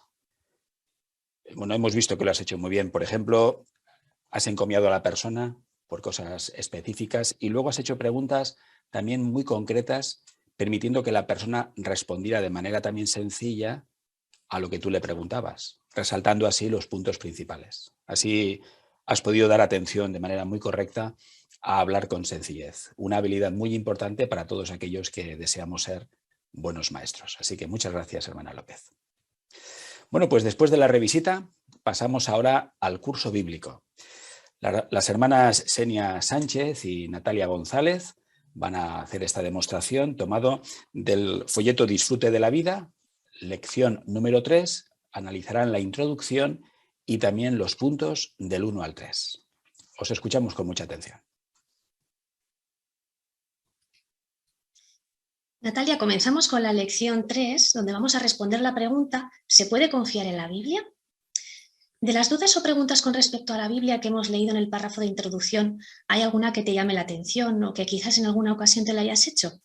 Bueno, hemos visto que lo has hecho muy bien. Por ejemplo, has encomiado a la persona por cosas específicas y luego has hecho preguntas también muy concretas, permitiendo que la persona respondiera de manera también sencilla a lo que tú le preguntabas, resaltando así los puntos principales. Así has podido dar atención de manera muy correcta a hablar con sencillez, una habilidad muy importante para todos aquellos que deseamos ser buenos maestros. Así que muchas gracias, hermana López. Bueno, pues después de la revisita pasamos ahora al curso bíblico. Las hermanas Senia Sánchez y Natalia González van a hacer esta demostración tomado del folleto Disfrute de la vida, lección número 3, analizarán la introducción y también los puntos del 1 al 3. Os escuchamos con mucha atención. Natalia, comenzamos con la lección 3, donde vamos a responder la pregunta ¿se puede confiar en la Biblia? De las dudas o preguntas con respecto a la Biblia que hemos leído en el párrafo de introducción, ¿hay alguna que te llame la atención o que quizás en alguna ocasión te la hayas hecho?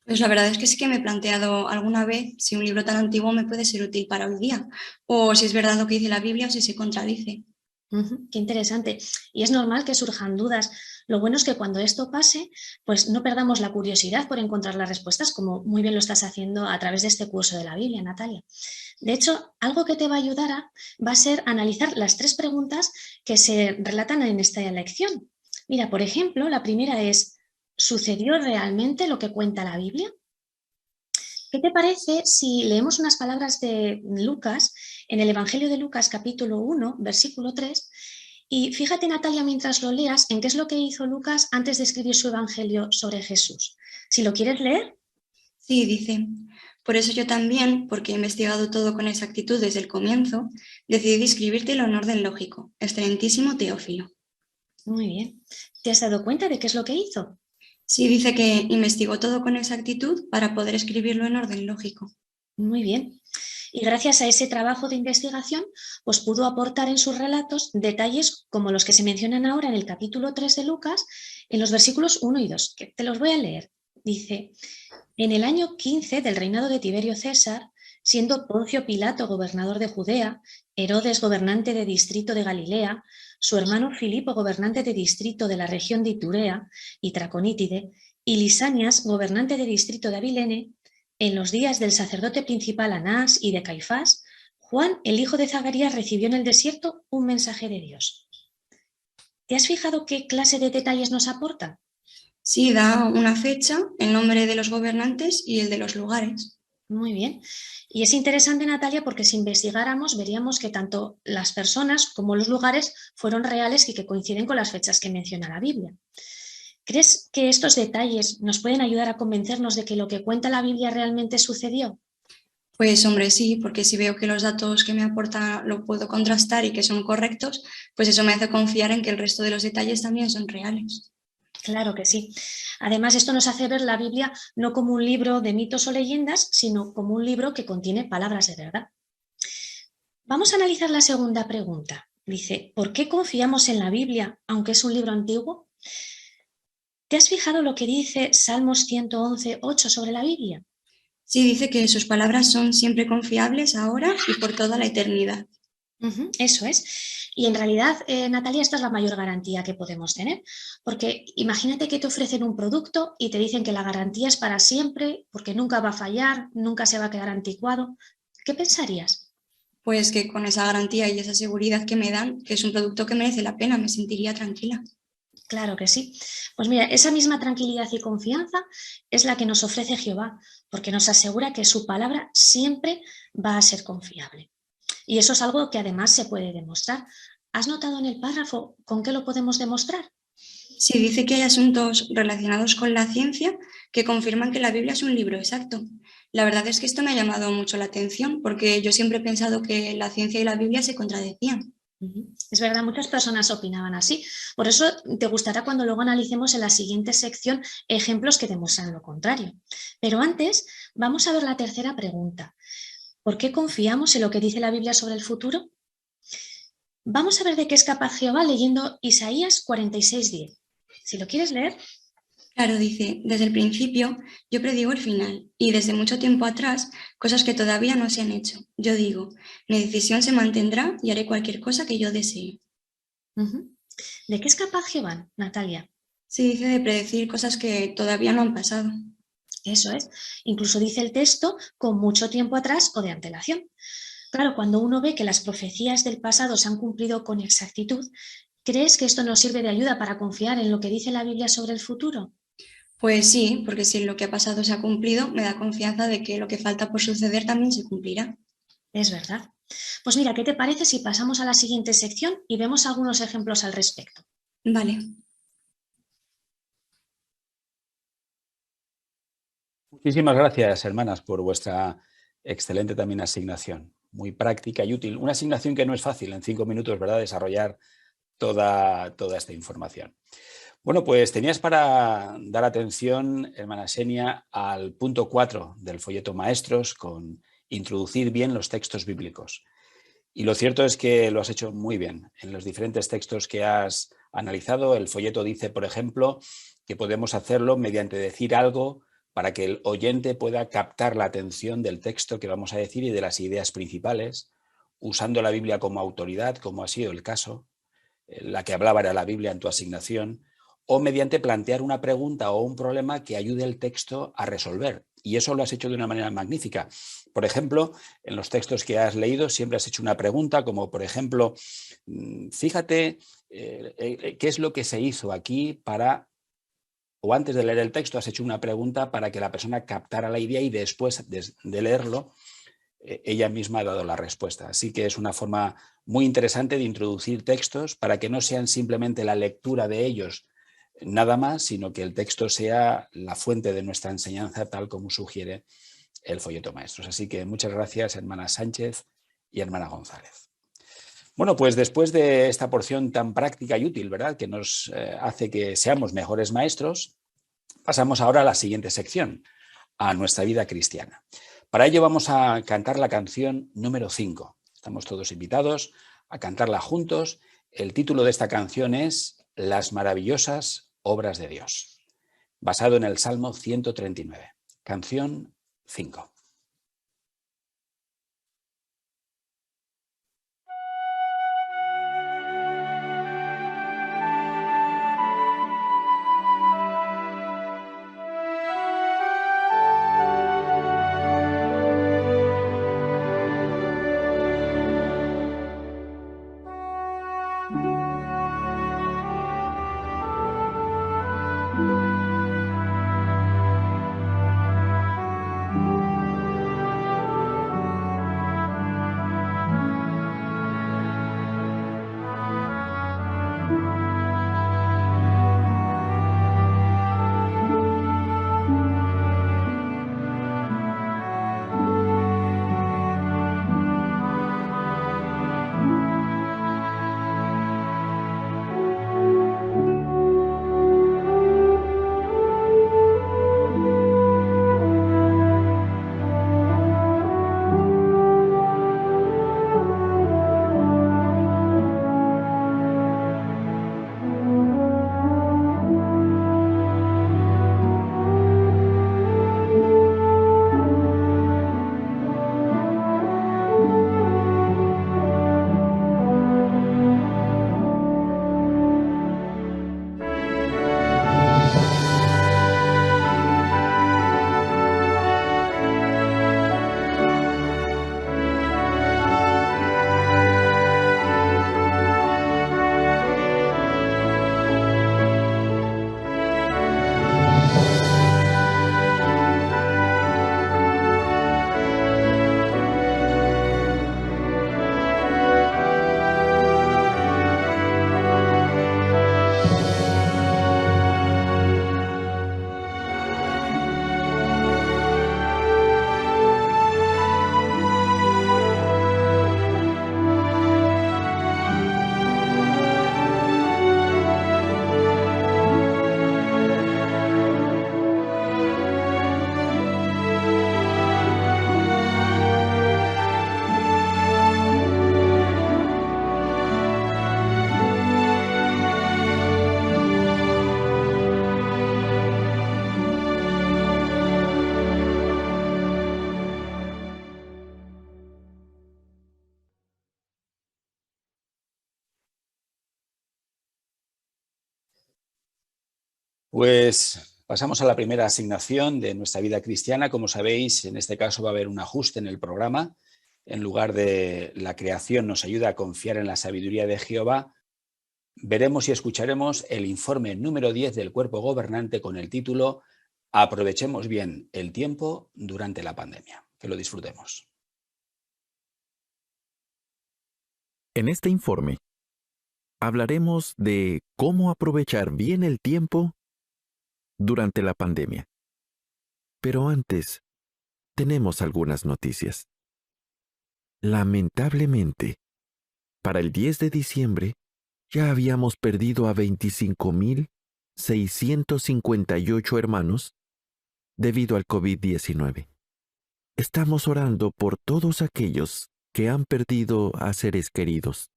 Pues la verdad es que sí que me he planteado alguna vez si un libro tan antiguo me puede ser útil para hoy día, o si es verdad lo que dice la Biblia o si se contradice. Qué interesante. Y es normal que surjan dudas. Lo bueno es que cuando esto pase, pues no perdamos la curiosidad por encontrar las respuestas, como muy bien lo estás haciendo a través de este curso de la Biblia, Natalia. De hecho, algo que te va a ayudar va a ser analizar las 3 preguntas que se relatan en esta lección. Mira, por ejemplo, la primera es, ¿sucedió realmente lo que cuenta la Biblia? ¿Qué te parece si leemos unas palabras de Lucas en el Evangelio de Lucas capítulo 1, versículo 3? Y fíjate, Natalia, mientras lo leas, en qué es lo que hizo Lucas antes de escribir su Evangelio sobre Jesús. Si lo quieres leer. Sí, dice, por eso yo también, porque he investigado todo con exactitud desde el comienzo, decidí escribirte el honor del lógico, excelentísimo Teófilo. Muy bien. ¿Te has dado cuenta de qué es lo que hizo? Sí, dice que investigó todo con exactitud para poder escribirlo en orden lógico. Muy bien. Y gracias a ese trabajo de investigación, pues pudo aportar en sus relatos detalles como los que se mencionan ahora en el capítulo 3 de Lucas, en los versículos 1 y 2, que te los voy a leer. Dice, en el año 15 del reinado de Tiberio César, siendo Poncio Pilato gobernador de Judea, Herodes gobernante de distrito de Galilea, su hermano Filipo gobernante de distrito de la región de Iturea y Traconítide, y Lisanias gobernante de distrito de Abilene, en los días del sacerdote principal Anás y de Caifás, Juan, el hijo de Zacarías, recibió en el desierto un mensaje de Dios. ¿Te has fijado qué clase de detalles nos aporta? Sí, da una fecha, el nombre de los gobernantes y el de los lugares. Muy bien. Y es interesante, Natalia, porque si investigáramos veríamos que tanto las personas como los lugares fueron reales y que coinciden con las fechas que menciona la Biblia. ¿Crees que estos detalles nos pueden ayudar a convencernos de que lo que cuenta la Biblia realmente sucedió? Pues hombre, sí, porque si veo que los datos que me aporta lo puedo contrastar y que son correctos, pues eso me hace confiar en que el resto de los detalles también son reales. Claro que sí. Además, esto nos hace ver la Biblia no como un libro de mitos o leyendas, sino como un libro que contiene palabras de verdad. Vamos a analizar la segunda pregunta. Dice, ¿por qué confiamos en la Biblia, aunque es un libro antiguo? ¿Te has fijado lo que dice Salmos 111:8 sobre la Biblia? Sí, dice que sus palabras son siempre confiables ahora y por toda la eternidad. Eso es. Y en realidad, Natalia, esta es la mayor garantía que podemos tener, porque imagínate que te ofrecen un producto y te dicen que la garantía es para siempre, porque nunca va a fallar, nunca se va a quedar anticuado. ¿Qué pensarías? Pues que con esa garantía y esa seguridad que me dan, que es un producto que merece la pena, me sentiría tranquila. Claro que sí. Pues mira, esa misma tranquilidad y confianza es la que nos ofrece Jehová, porque nos asegura que su palabra siempre va a ser confiable. Y eso es algo que además se puede demostrar. ¿Has notado en el párrafo con qué lo podemos demostrar? Sí, dice que hay asuntos relacionados con la ciencia que confirman que la Biblia es un libro exacto. La verdad es que esto me ha llamado mucho la atención porque yo siempre he pensado que la ciencia y la Biblia se contradecían. Es verdad, muchas personas opinaban así. Por eso te gustará cuando luego analicemos en la siguiente sección ejemplos que demuestran lo contrario. Pero antes vamos a ver la tercera pregunta. ¿Por qué confiamos en lo que dice la Biblia sobre el futuro? Vamos a ver de qué es capaz Jehová leyendo Isaías 46:10. Si lo quieres leer. Claro, dice, desde el principio yo predigo el final y desde mucho tiempo atrás cosas que todavía no se han hecho. Yo digo, mi decisión se mantendrá y haré cualquier cosa que yo desee. ¿De qué es capaz Jehová, Natalia? Sí, dice de predecir cosas que todavía no han pasado. Eso es. Incluso dice el texto con mucho tiempo atrás o de antelación. Claro, cuando uno ve que las profecías del pasado se han cumplido con exactitud, ¿crees que esto nos sirve de ayuda para confiar en lo que dice la Biblia sobre el futuro? Pues sí, porque si lo que ha pasado se ha cumplido, me da confianza de que lo que falta por suceder también se cumplirá. Es verdad. Pues mira, ¿qué te parece si pasamos a la siguiente sección y vemos algunos ejemplos al respecto? Vale. Muchísimas gracias, hermanas, por vuestra excelente también asignación. Muy práctica y útil. Una asignación que no es fácil en 5 minutos, ¿verdad?, desarrollar toda esta información. Bueno, pues tenías para dar atención, hermana Xenia, al punto 4 del folleto Maestros, con introducir bien los textos bíblicos. Y lo cierto es que lo has hecho muy bien. En los diferentes textos que has analizado, el folleto dice, por ejemplo, que podemos hacerlo mediante decir algo para que el oyente pueda captar la atención del texto que vamos a decir y de las ideas principales, usando la Biblia como autoridad, como ha sido el caso. La que hablaba era la Biblia en tu asignación, o mediante plantear una pregunta o un problema que ayude al texto a resolver. Y eso lo has hecho de una manera magnífica. Por ejemplo, en los textos que has leído siempre has hecho una pregunta como, por ejemplo, fíjate qué es lo que se hizo aquí para, o antes de leer el texto has hecho una pregunta para que la persona captara la idea y después de leerlo ella misma ha dado la respuesta. Así que es una forma muy interesante de introducir textos para que no sean simplemente la lectura de ellos nada más, sino que el texto sea la fuente de nuestra enseñanza tal como sugiere el folleto Maestros. Así que muchas gracias, hermana Sánchez y hermana González. Bueno, pues después de esta porción tan práctica y útil, ¿verdad?, que nos hace que seamos mejores maestros, pasamos ahora a la siguiente sección, a nuestra vida cristiana. Para ello vamos a cantar la canción número 5. Estamos todos invitados a cantarla juntos. El título de esta canción es Las maravillosas obras de Dios, basado en el Salmo 139. Canción 5. Pues pasamos a la primera asignación de nuestra vida cristiana. Como sabéis, en este caso va a haber un ajuste en el programa. En lugar de la creación nos ayuda a confiar en la sabiduría de Jehová, veremos y escucharemos el informe número 10 del cuerpo gobernante con el título Aprovechemos bien el tiempo durante la pandemia. Que lo disfrutemos. En este informe hablaremos de cómo aprovechar bien el tiempo durante la pandemia. Pero antes, tenemos algunas noticias. Lamentablemente, para el 10 de diciembre, ya habíamos perdido a 25.658 hermanos debido al COVID-19. Estamos orando por todos aquellos que han perdido a seres queridos.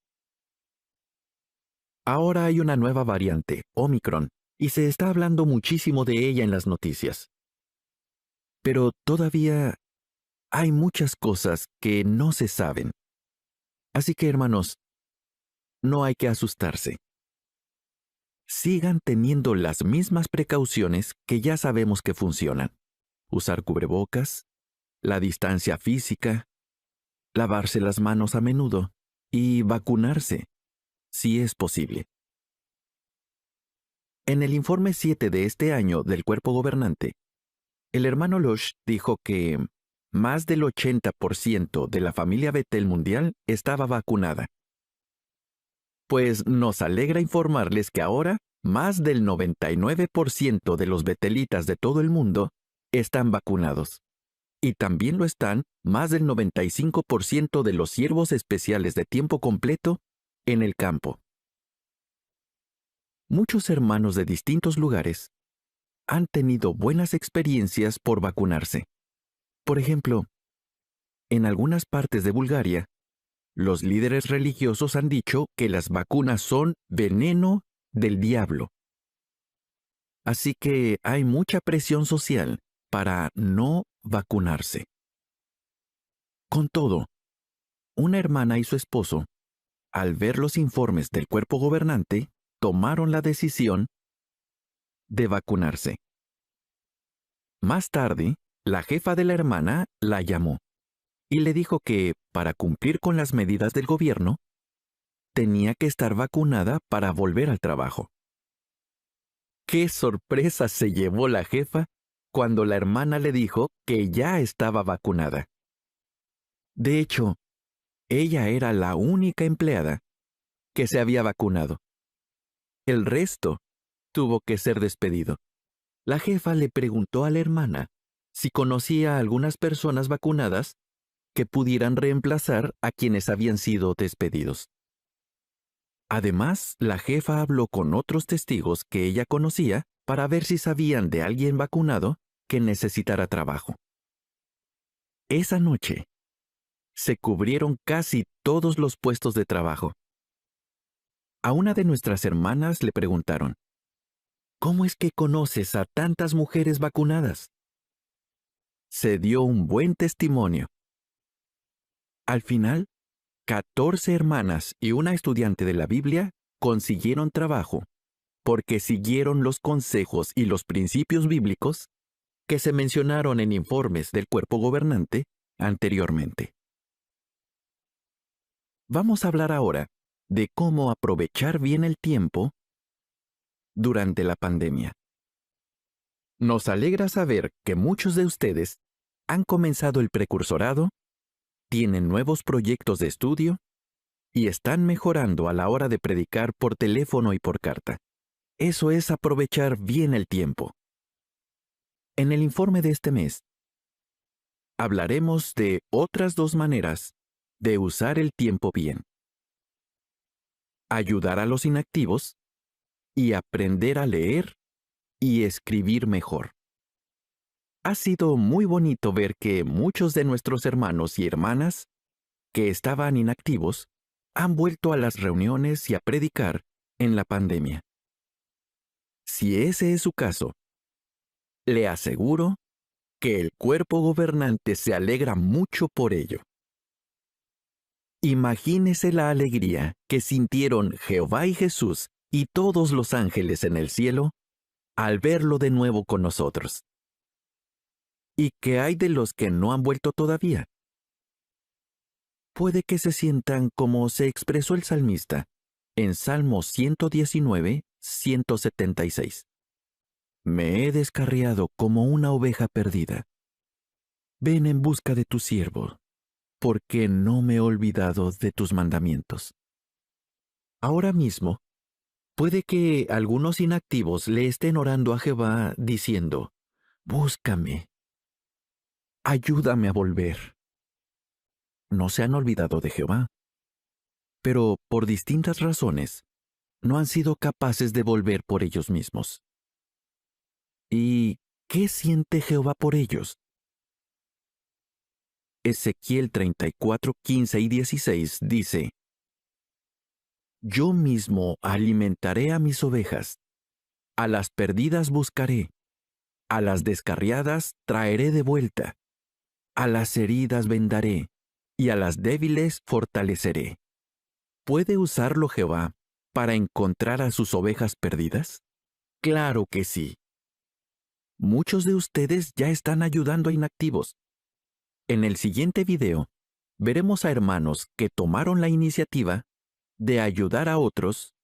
Ahora hay una nueva variante, Omicron, y se está hablando muchísimo de ella en las noticias. Pero todavía hay muchas cosas que no se saben. Así que, hermanos, no hay que asustarse. Sigan teniendo las mismas precauciones que ya sabemos que funcionan. Usar cubrebocas, la distancia física, lavarse las manos a menudo y vacunarse, si es posible. En el informe 7 de este año del cuerpo gobernante, el hermano Losh dijo que más del 80% de la familia Betel mundial estaba vacunada. Pues nos alegra informarles que ahora más del 99% de los betelitas de todo el mundo están vacunados. Y también lo están más del 95% de los siervos especiales de tiempo completo en el campo. Muchos hermanos de distintos lugares han tenido buenas experiencias por vacunarse. Por ejemplo, en algunas partes de Bulgaria, los líderes religiosos han dicho que las vacunas son veneno del diablo. Así que hay mucha presión social para no vacunarse. Con todo, una hermana y su esposo, al ver los informes del cuerpo gobernante, tomaron la decisión de vacunarse. Más tarde, la jefa de la hermana la llamó y le dijo que, para cumplir con las medidas del gobierno, tenía que estar vacunada para volver al trabajo. ¡Qué sorpresa se llevó la jefa cuando la hermana le dijo que ya estaba vacunada! De hecho, ella era la única empleada que se había vacunado. El resto tuvo que ser despedido. La jefa le preguntó a la hermana si conocía a algunas personas vacunadas que pudieran reemplazar a quienes habían sido despedidos. Además, la jefa habló con otros testigos que ella conocía para ver si sabían de alguien vacunado que necesitara trabajo. Esa noche, se cubrieron casi todos los puestos de trabajo. A una de nuestras hermanas le preguntaron, ¿cómo es que conoces a tantas mujeres vacunadas? Se dio un buen testimonio. Al final, 14 hermanas y una estudiante de la Biblia consiguieron trabajo porque siguieron los consejos y los principios bíblicos que se mencionaron en informes del cuerpo gobernante anteriormente. Vamos a hablar ahora de cómo aprovechar bien el tiempo durante la pandemia. Nos alegra saber que muchos de ustedes han comenzado el precursorado, tienen nuevos proyectos de estudio y están mejorando a la hora de predicar por teléfono y por carta. Eso es aprovechar bien el tiempo. En el informe de este mes, hablaremos de otras dos maneras de usar el tiempo bien. Ayudar a los inactivos y aprender a leer y escribir mejor. Ha sido muy bonito ver que muchos de nuestros hermanos y hermanas que estaban inactivos han vuelto a las reuniones y a predicar en la pandemia. Si ese es su caso, le aseguro que el cuerpo gobernante se alegra mucho por ello. Imagínese la alegría que sintieron Jehová y Jesús y todos los ángeles en el cielo al verlo de nuevo con nosotros. ¿Y qué hay de los que no han vuelto todavía? Puede que se sientan como se expresó el salmista en Salmo 119, 176. Me he descarriado como una oveja perdida. Ven en busca de tu siervo, porque no me he olvidado de tus mandamientos. Ahora mismo, puede que algunos inactivos le estén orando a Jehová diciendo, búscame, ayúdame a volver. No se han olvidado de Jehová, pero por distintas razones no han sido capaces de volver por ellos mismos. ¿Y qué siente Jehová por ellos? Ezequiel 34, 15 y 16 dice, Yo mismo alimentaré a mis ovejas, a las perdidas buscaré, a las descarriadas traeré de vuelta, a las heridas vendaré, y a las débiles fortaleceré. ¿Puede usarlo Jehová para encontrar a sus ovejas perdidas? Claro que sí. Muchos de ustedes ya están ayudando a inactivos. En el siguiente video, veremos a hermanos que tomaron la iniciativa de ayudar a otros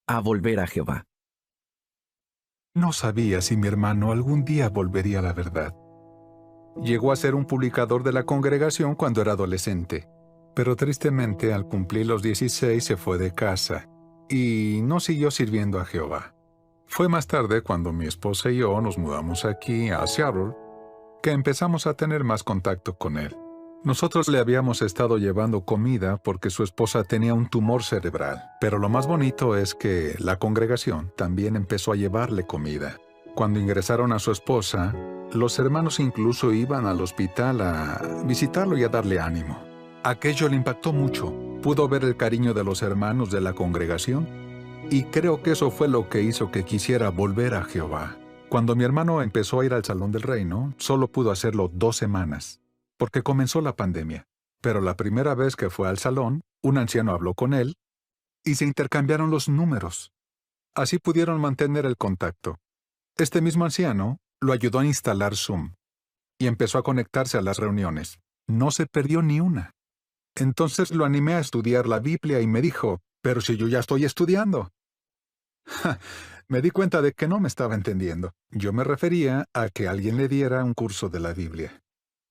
a volver a Jehová. No sabía si mi hermano algún día volvería a la verdad. Llegó a ser un publicador de la congregación cuando era adolescente, pero tristemente al cumplir los 16 se fue de casa y no siguió sirviendo a Jehová. Fue más tarde cuando mi esposa y yo nos mudamos aquí a Seattle que empezamos a tener más contacto con él. Nosotros le habíamos estado llevando comida porque su esposa tenía un tumor cerebral, pero lo más bonito es que la congregación también empezó a llevarle comida. Cuando ingresaron a su esposa, los hermanos incluso iban al hospital a visitarlo y a darle ánimo. Aquello le impactó mucho. Pudo ver el cariño de los hermanos de la congregación y creo que eso fue lo que hizo que quisiera volver a Jehová. Cuando mi hermano empezó a ir al Salón del Reino, solo pudo hacerlo 2 semanas, porque comenzó la pandemia. Pero la primera vez que fue al salón, un anciano habló con él y se intercambiaron los números. Así pudieron mantener el contacto. Este mismo anciano lo ayudó a instalar Zoom y empezó a conectarse a las reuniones. No se perdió ni una. Entonces lo animé a estudiar la Biblia y me dijo, «Pero si yo ya estoy estudiando». Me di cuenta de que no me estaba entendiendo. Yo me refería a que alguien le diera un curso de la Biblia.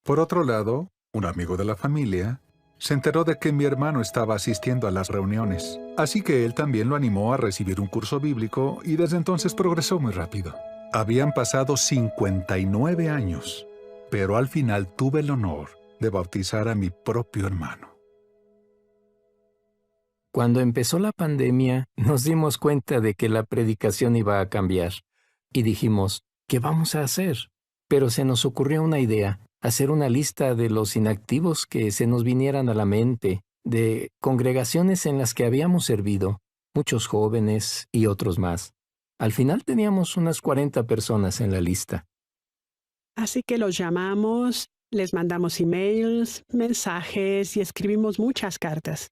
Por otro lado, un amigo de la familia se enteró de que mi hermano estaba asistiendo a las reuniones, así que él también lo animó a recibir un curso bíblico y desde entonces progresó muy rápido. Habían pasado 59 años, pero al final tuve el honor de bautizar a mi propio hermano. Cuando empezó la pandemia, nos dimos cuenta de que la predicación iba a cambiar. Y dijimos, ¿qué vamos a hacer? Pero se nos ocurrió una idea, hacer una lista de los inactivos que se nos vinieran a la mente, de congregaciones en las que habíamos servido, muchos jóvenes y otros más. Al final teníamos unas 40 personas en la lista. Así que los llamamos, les mandamos emails, mensajes y escribimos muchas cartas.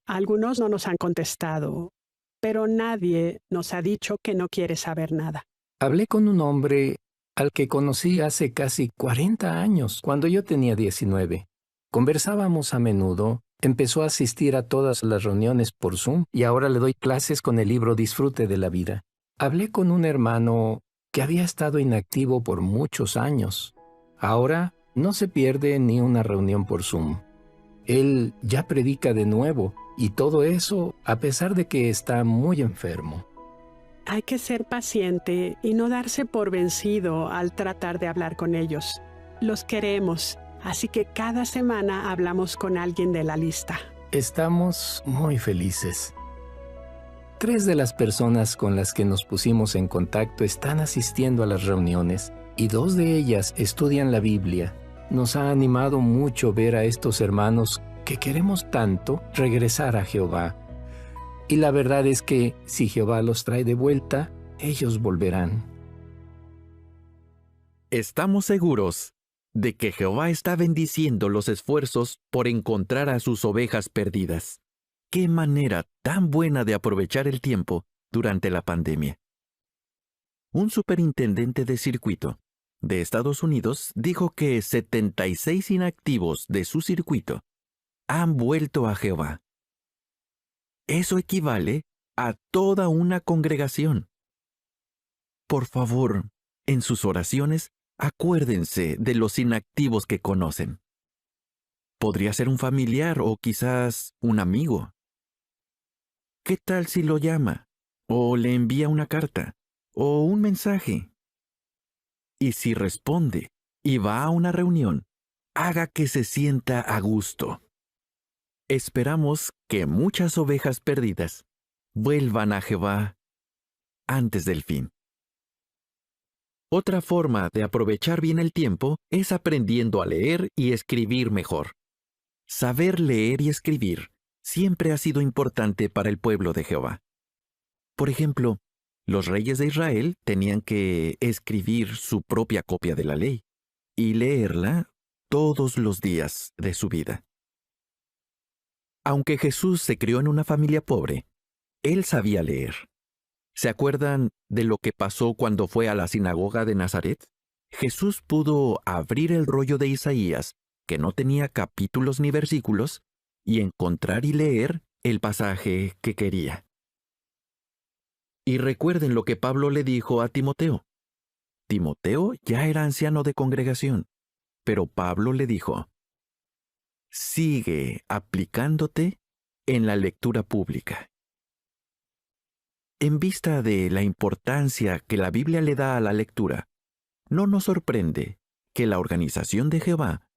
Algunos no nos han contestado, pero nadie nos ha dicho que no quiere saber nada. Hablé con un hombre al que conocí hace casi 40 años, cuando yo tenía 19. Conversábamos a menudo, empezó a asistir a todas las reuniones por Zoom y ahora le doy clases con el libro Disfrute de la Vida. Hablé con un hermano que había estado inactivo por muchos años. Ahora no se pierde ni una reunión por Zoom. Él ya predica de nuevo, y todo eso a pesar de que está muy enfermo. Hay que ser paciente y no darse por vencido al tratar de hablar con ellos. Los queremos, así que cada semana hablamos con alguien de la lista. Estamos muy felices. 3 de las personas con las que nos pusimos en contacto están asistiendo a las reuniones, y 2 de ellas estudian la Biblia. Nos ha animado mucho ver a estos hermanos que queremos tanto regresar a Jehová. Y la verdad es que si Jehová los trae de vuelta, ellos volverán. Estamos seguros de que Jehová está bendiciendo los esfuerzos por encontrar a sus ovejas perdidas. ¡Qué manera tan buena de aprovechar el tiempo durante la pandemia! Un superintendente de circuito de Estados Unidos dijo que 76 inactivos de su circuito han vuelto a Jehová. Eso equivale a toda una congregación. Por favor, en sus oraciones, acuérdense de los inactivos que conocen. Podría ser un familiar o quizás un amigo. ¿Qué tal si lo llama, o le envía una carta, o un mensaje? Y si responde y va a una reunión, haga que se sienta a gusto. Esperamos que muchas ovejas perdidas vuelvan a Jehová antes del fin. Otra forma de aprovechar bien el tiempo es aprendiendo a leer y escribir mejor. Saber leer y escribir siempre ha sido importante para el pueblo de Jehová. Por ejemplo, los reyes de Israel tenían que escribir su propia copia de la ley y leerla todos los días de su vida. Aunque Jesús se crió en una familia pobre, él sabía leer. ¿Se acuerdan de lo que pasó cuando fue a la sinagoga de Nazaret? Jesús pudo abrir el rollo de Isaías, que no tenía capítulos ni versículos, y encontrar y leer el pasaje que quería. Y recuerden lo que Pablo le dijo a Timoteo. Timoteo ya era anciano de congregación, pero Pablo le dijo: sigue aplicándote en la lectura pública. En vista de la importancia que la Biblia le da a la lectura, no nos sorprende que la Organización de Jehová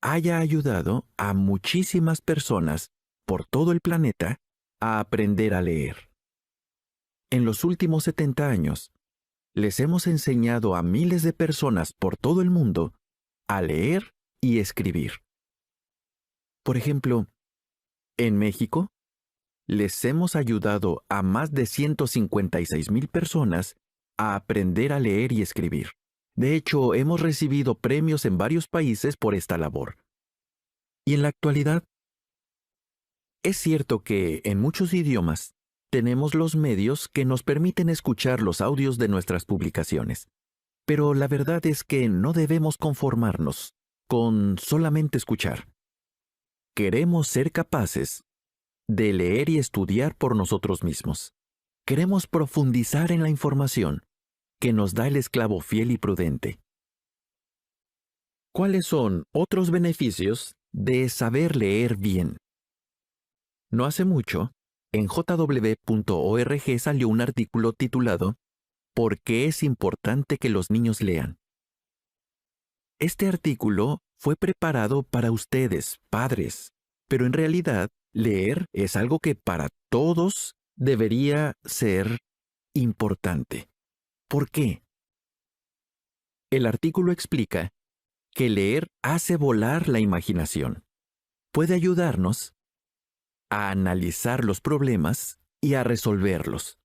haya ayudado a muchísimas personas por todo el planeta a aprender a leer. En los últimos 70 años, les hemos enseñado a miles de personas por todo el mundo a leer y escribir. Por ejemplo, en México, les hemos ayudado a más de 156,000 personas a aprender a leer y escribir. De hecho, hemos recibido premios en varios países por esta labor. Y en la actualidad, es cierto que en muchos idiomas tenemos los medios que nos permiten escuchar los audios de nuestras publicaciones. Pero la verdad es que no debemos conformarnos con solamente escuchar. Queremos ser capaces de leer y estudiar por nosotros mismos. Queremos profundizar en la información que nos da el esclavo fiel y prudente. ¿Cuáles son otros beneficios de saber leer bien? No hace mucho, en jw.org salió un artículo titulado ¿Por qué es importante que los niños lean? Este artículo fue preparado para ustedes, padres, pero en realidad leer es algo que para todos debería ser importante. ¿Por qué? El artículo explica que leer hace volar la imaginación. Puede ayudarnos a analizar los problemas y a resolverlos,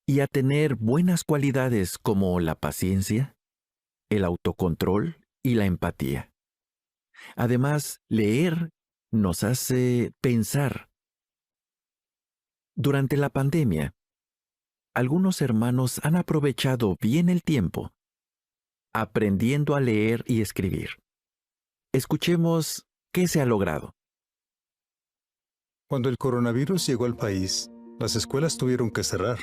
y a tener buenas cualidades como la paciencia, el autocontrol y la empatía. Además, leer nos hace pensar. Durante la pandemia, algunos hermanos han aprovechado bien el tiempo, aprendiendo a leer y escribir. Escuchemos qué se ha logrado. Cuando el coronavirus llegó al país, las escuelas tuvieron que cerrar.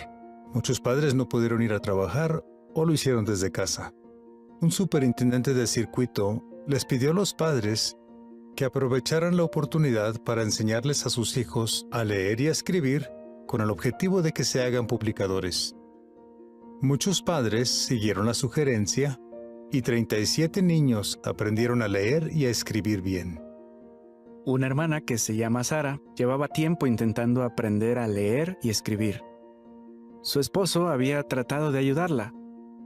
Muchos padres no pudieron ir a trabajar o lo hicieron desde casa. Un superintendente de circuito les pidió a los padres que aprovecharan la oportunidad para enseñarles a sus hijos a leer y a escribir con el objetivo de que se hagan publicadores. Muchos padres siguieron la sugerencia y 37 niños aprendieron a leer y a escribir bien. Una hermana que se llama Sara llevaba tiempo intentando aprender a leer y escribir. Su esposo había tratado de ayudarla,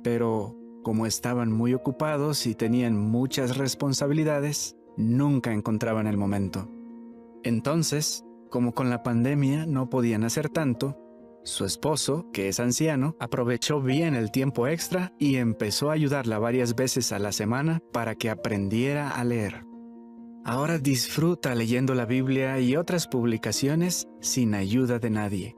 pero como estaban muy ocupados y tenían muchas responsabilidades, nunca encontraban el momento. Entonces, como con la pandemia no podían hacer tanto, su esposo, que es anciano, aprovechó bien el tiempo extra y empezó a ayudarla varias veces a la semana para que aprendiera a leer. Ahora disfruta leyendo la Biblia y otras publicaciones sin ayuda de nadie.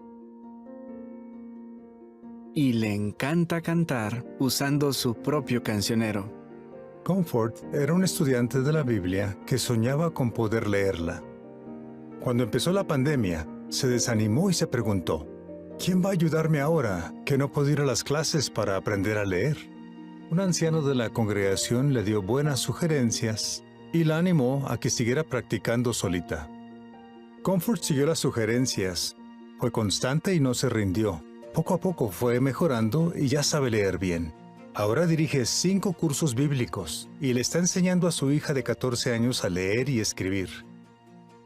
y le encanta cantar usando su propio cancionero. Comfort era un estudiante de la Biblia que soñaba con poder leerla. Cuando empezó la pandemia, se desanimó y se preguntó, ¿quién va a ayudarme ahora que no puedo ir a las clases para aprender a leer? Un anciano de la congregación le dio buenas sugerencias y la animó a que siguiera practicando solita. Comfort siguió las sugerencias, fue constante y no se rindió. Poco a poco fue mejorando y ya sabe leer bien. Ahora dirige 5 cursos bíblicos y le está enseñando a su hija de 14 años a leer y escribir.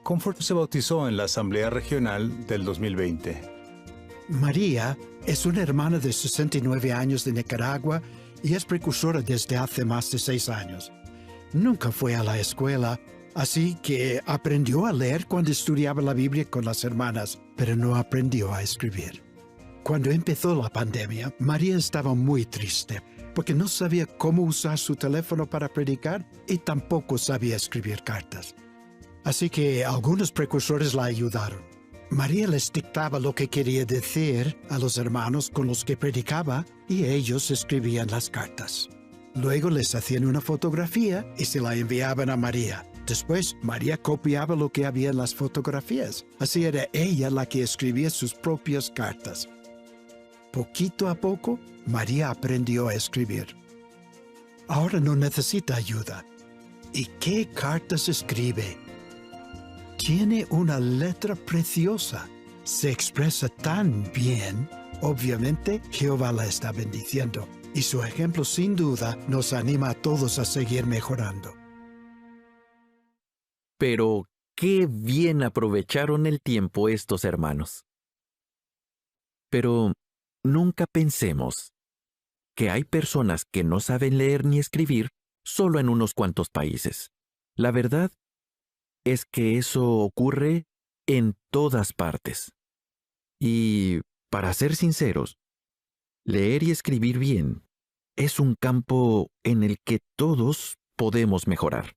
Comfort se bautizó en la Asamblea Regional del 2020. María es una hermana de 69 años de Nicaragua y es precursora desde hace más de 6 años. Nunca fue a la escuela, así que aprendió a leer cuando estudiaba la Biblia con las hermanas, pero no aprendió a escribir. Cuando empezó la pandemia, María estaba muy triste, porque no sabía cómo usar su teléfono para predicar y tampoco sabía escribir cartas. Así que algunos precursores la ayudaron. María les dictaba lo que quería decir a los hermanos con los que predicaba y ellos escribían las cartas. Luego les hacían una fotografía y se la enviaban a María. Después, María copiaba lo que había en las fotografías. Así era ella la que escribía sus propias cartas. Poquito a poco, María aprendió a escribir. Ahora no necesita ayuda. ¿Y qué cartas escribe? Tiene una letra preciosa. Se expresa tan bien. Obviamente, Jehová la está bendiciendo. Y su ejemplo, sin duda, nos anima a todos a seguir mejorando. Pero, qué bien aprovecharon el tiempo estos hermanos. Pero, nunca pensemos que hay personas que no saben leer ni escribir solo en unos cuantos países. La verdad es que eso ocurre en todas partes. Y, para ser sinceros, leer y escribir bien es un campo en el que todos podemos mejorar.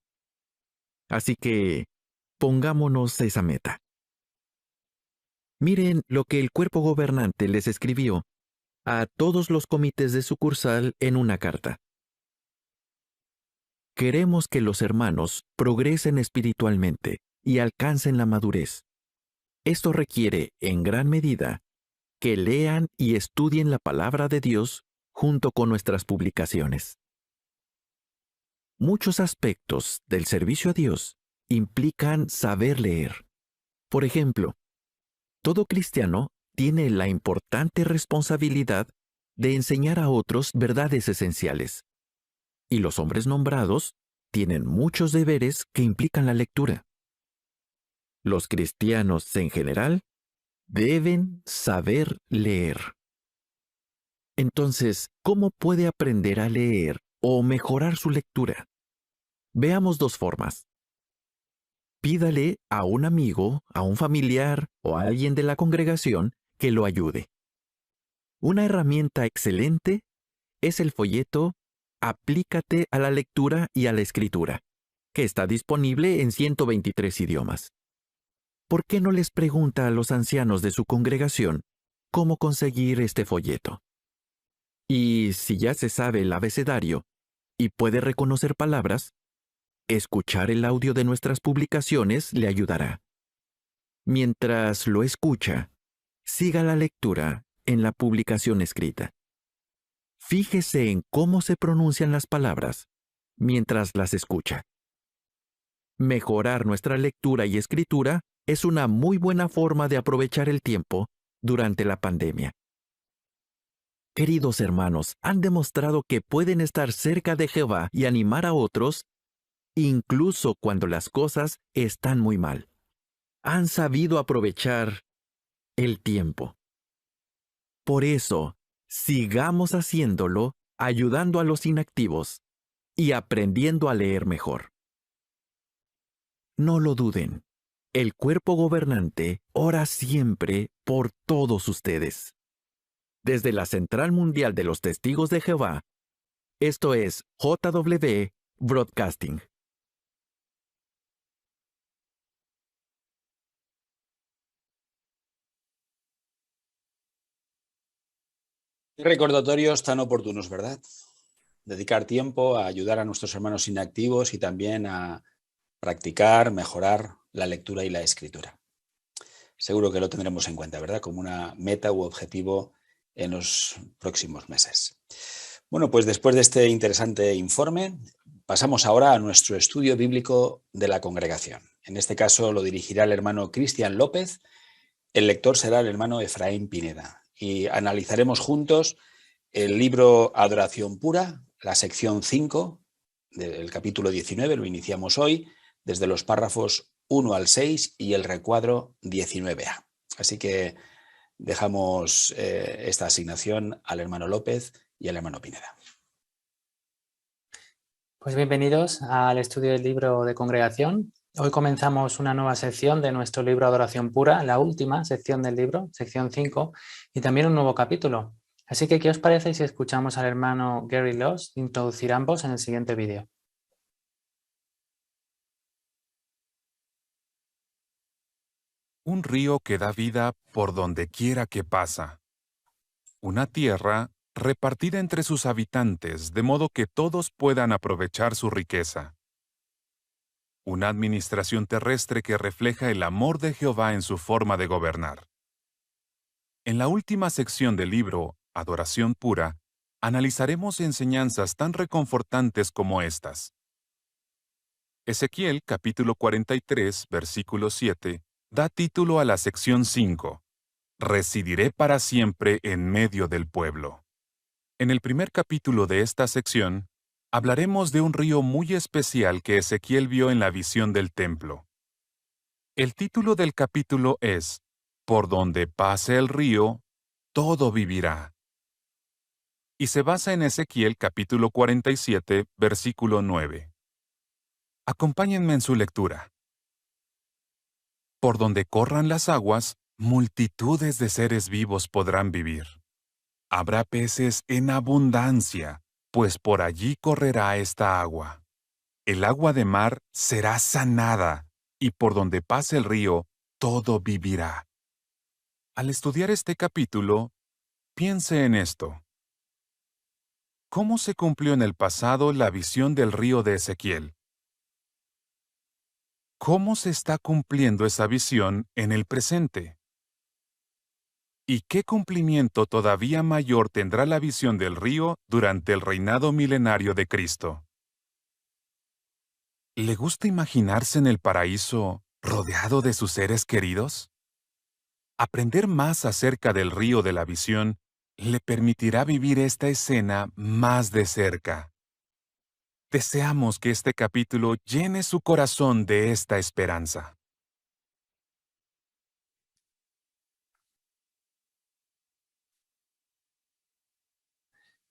Así que, pongámonos esa meta. Miren lo que el cuerpo gobernante les escribió a todos los comités de sucursal en una carta. Queremos que los hermanos progresen espiritualmente y alcancen la madurez. Esto requiere, en gran medida, que lean y estudien la palabra de Dios junto con nuestras publicaciones. Muchos aspectos del servicio a Dios implican saber leer. Por ejemplo, todo cristiano tiene la importante responsabilidad de enseñar a otros verdades esenciales. Y los hombres nombrados tienen muchos deberes que implican la lectura. Los cristianos en general deben saber leer. Entonces, ¿cómo puede aprender a leer o mejorar su lectura? Veamos 2 formas. Pídale a un amigo, a un familiar o a alguien de la congregación que lo ayude. Una herramienta excelente es el folleto Aplícate a la lectura y a la escritura, que está disponible en 123 idiomas. ¿Por qué no les pregunta a los ancianos de su congregación cómo conseguir este folleto? Y si ya se sabe el abecedario y puede reconocer palabras, escuchar el audio de nuestras publicaciones le ayudará. Mientras lo escucha, siga la lectura en la publicación escrita. Fíjese en cómo se pronuncian las palabras mientras las escucha. Mejorar nuestra lectura y escritura es una muy buena forma de aprovechar el tiempo durante la pandemia. Queridos hermanos, han demostrado que pueden estar cerca de Jehová y animar a otros, incluso cuando las cosas están muy mal. Han sabido aprovechar el tiempo. Por eso, sigamos haciéndolo, ayudando a los inactivos y aprendiendo a leer mejor. No lo duden, el cuerpo gobernante ora siempre por todos ustedes. Desde la Central Mundial de los Testigos de Jehová, esto es JW Broadcasting. Qué recordatorios tan oportunos, ¿verdad? Dedicar tiempo a ayudar a nuestros hermanos inactivos y también a practicar, mejorar la lectura y la escritura. Seguro que lo tendremos en cuenta, ¿verdad? Como una meta u objetivo en los próximos meses. Bueno, pues después de este interesante informe, pasamos ahora a nuestro estudio bíblico de la congregación. En este caso lo dirigirá el hermano Cristian López, el lector será el hermano Efraín Pineda y analizaremos juntos el libro Adoración Pura, la sección 5 del capítulo 19, lo iniciamos hoy, desde los párrafos 1 al 6 y el recuadro 19a. Así que dejamos esta asignación al hermano López y al hermano Pineda. Pues bienvenidos al estudio del libro de congregación. Hoy comenzamos una nueva sección de nuestro libro Adoración Pura, la última sección del libro, sección 5, y también un nuevo capítulo. Así que, ¿qué os parece si escuchamos al hermano Gary Loss introducir ambos en el siguiente vídeo? Un río que da vida por donde quiera que pasa. Una tierra repartida entre sus habitantes de modo que todos puedan aprovechar su riqueza. Una administración terrestre que refleja el amor de Jehová en su forma de gobernar. En la última sección del libro, Adoración Pura, analizaremos enseñanzas tan reconfortantes como estas. Ezequiel, capítulo 43, versículo 7, da título a la sección 5, Residiré para siempre en medio del pueblo. En el primer capítulo de esta sección, hablaremos de un río muy especial que Ezequiel vio en la visión del templo. El título del capítulo es, Por donde pase el río, todo vivirá. Y se basa en Ezequiel capítulo 47, versículo 9. Acompáñenme en su lectura. Por donde corran las aguas, multitudes de seres vivos podrán vivir. Habrá peces en abundancia, pues por allí correrá esta agua. El agua de mar será sanada, y por donde pase el río, todo vivirá. Al estudiar este capítulo, piense en esto. ¿Cómo se cumplió en el pasado la visión del río de Ezequiel? ¿Cómo se está cumpliendo esa visión en el presente? ¿Y qué cumplimiento todavía mayor tendrá la visión del río durante el reinado milenario de Cristo? ¿Le gusta imaginarse en el paraíso rodeado de sus seres queridos? Aprender más acerca del río de la visión le permitirá vivir esta escena más de cerca. Deseamos que este capítulo llene su corazón de esta esperanza.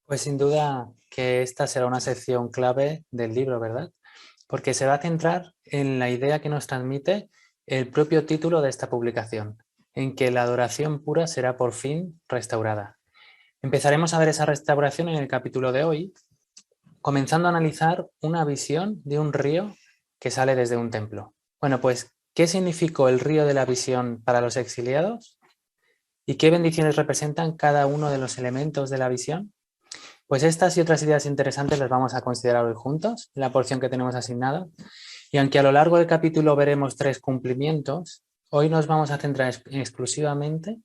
Pues sin duda que esta será una sección clave del libro, ¿verdad? Porque se va a centrar en la idea que nos transmite el propio título de esta publicación, en que la adoración pura será por fin restaurada. Empezaremos a ver esa restauración en el capítulo de hoy, comenzando a analizar una visión de un río que sale desde un templo. Bueno, pues, ¿qué significó el río de la visión para los exiliados? ¿Y qué bendiciones representan cada uno de los elementos de la visión? Pues estas y otras ideas interesantes las vamos a considerar hoy juntos, en la porción que tenemos asignada. Y aunque a lo largo del capítulo veremos 3 cumplimientos, hoy nos vamos a centrar exclusivamente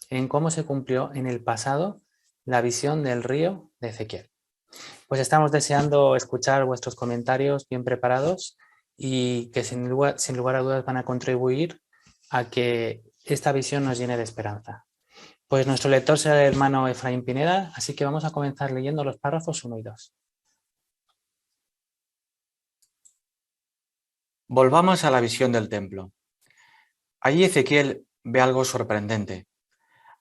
en cómo se cumplió en el pasado la visión del río de Ezequiel. Pues estamos deseando escuchar vuestros comentarios bien preparados y que sin lugar a dudas van a contribuir a que esta visión nos llene de esperanza. Pues nuestro lector será el hermano Efraín Pineda, así que vamos a comenzar leyendo los párrafos 1 y 2. Volvamos a la visión del templo. Allí Ezequiel ve algo sorprendente.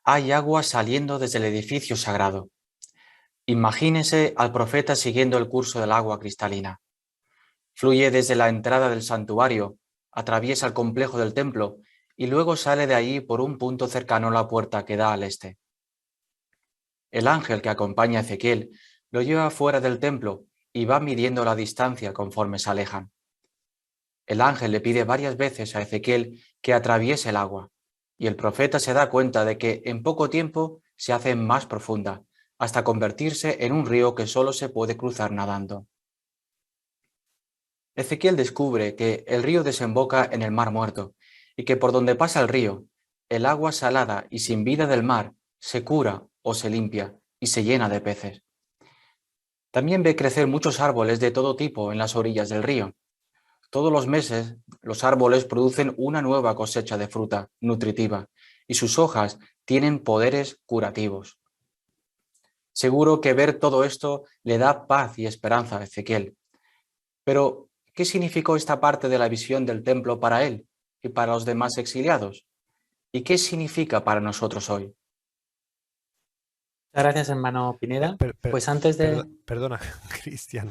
Hay agua saliendo desde el edificio sagrado. Imagínese al profeta siguiendo el curso del agua cristalina. Fluye desde la entrada del santuario, atraviesa el complejo del templo y luego sale de allí por un punto cercano a la puerta que da al este. El ángel que acompaña a Ezequiel lo lleva fuera del templo y va midiendo la distancia conforme se alejan. El ángel le pide varias veces a Ezequiel que atraviese el agua, y el profeta se da cuenta de que en poco tiempo se hace más profunda, hasta convertirse en un río que solo se puede cruzar nadando. Ezequiel descubre que el río desemboca en el Mar Muerto y que por donde pasa el río, el agua salada y sin vida del mar se cura o se limpia y se llena de peces. También ve crecer muchos árboles de todo tipo en las orillas del río. Todos los meses los árboles producen una nueva cosecha de fruta nutritiva y sus hojas tienen poderes curativos. Seguro que ver todo esto le da paz y esperanza a Ezequiel. Pero, ¿qué significó esta parte de la visión del templo para él y para los demás exiliados? ¿Y qué significa para nosotros hoy? Gracias, hermano Pineda. Pues antes de... Perdona, Cristian.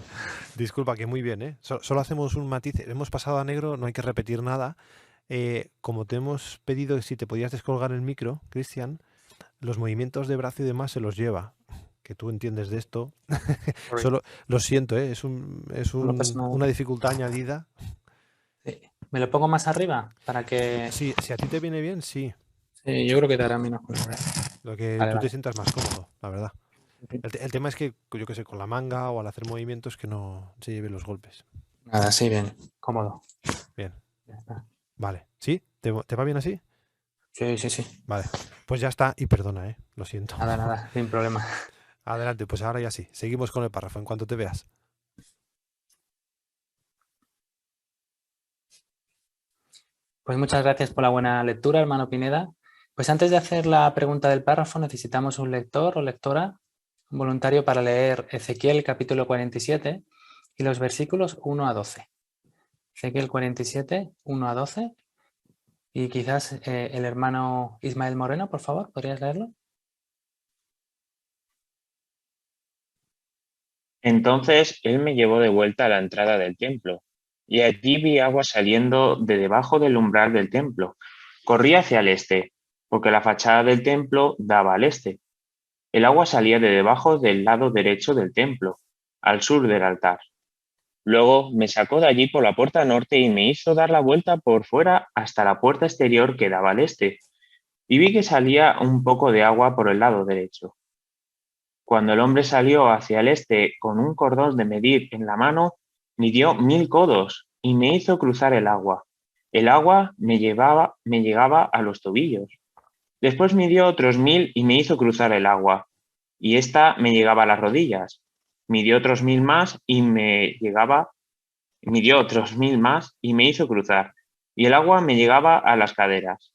Disculpa, que muy bien, ¿eh? Solo hacemos un matiz. Hemos pasado a negro, no hay que repetir nada. Como te hemos pedido que si te podías descolgar el micro, Cristian, los movimientos de brazo y demás se los lleva. Que tú entiendes de esto. Solo, lo siento, ¿eh? Una dificultad añadida. ¿Me lo pongo más arriba? Para que... Sí, si a ti te viene bien, sí. Sí, yo creo que te hará menos. Lo que Vale, tú vale. te sientas más cómodo, la verdad. El tema es que, yo qué sé, con la manga o al hacer movimientos que no se lleven los golpes. Nada, sí, bien. Cómodo. Bien. Ya está. Vale. ¿Sí? ¿Te va bien así? Sí, sí, sí. Vale. Pues ya está. Y perdona, lo siento. Nada, sin problema. Adelante, pues ahora ya sí. Seguimos con el párrafo en cuanto te veas. Pues muchas gracias por la buena lectura, hermano Pineda. Pues antes de hacer la pregunta del párrafo, necesitamos un lector o lectora, un voluntario para leer Ezequiel capítulo 47 y los versículos 1 a 12. Ezequiel 47, 1 a 12. Y quizás el hermano Ismael Moreno, por favor, ¿podrías leerlo? Entonces él me llevó de vuelta a la entrada del templo, y allí vi agua saliendo de debajo del umbral del templo. Corrí hacia el este, porque la fachada del templo daba al este. El agua salía de debajo del lado derecho del templo, al sur del altar. Luego me sacó de allí por la puerta norte y me hizo dar la vuelta por fuera hasta la puerta exterior que daba al este, y vi que salía un poco de agua por el lado derecho. Cuando el hombre salió hacia el este con un cordón de medir en la mano, midió 1000 codos y me hizo cruzar el agua. El agua me llegaba a los tobillos. Después midió otros 1000 y me hizo cruzar el agua, y ésta me llegaba a las rodillas. Midió otros 1000 más y midió otros 1000 más y me hizo cruzar, y el agua me llegaba a las caderas.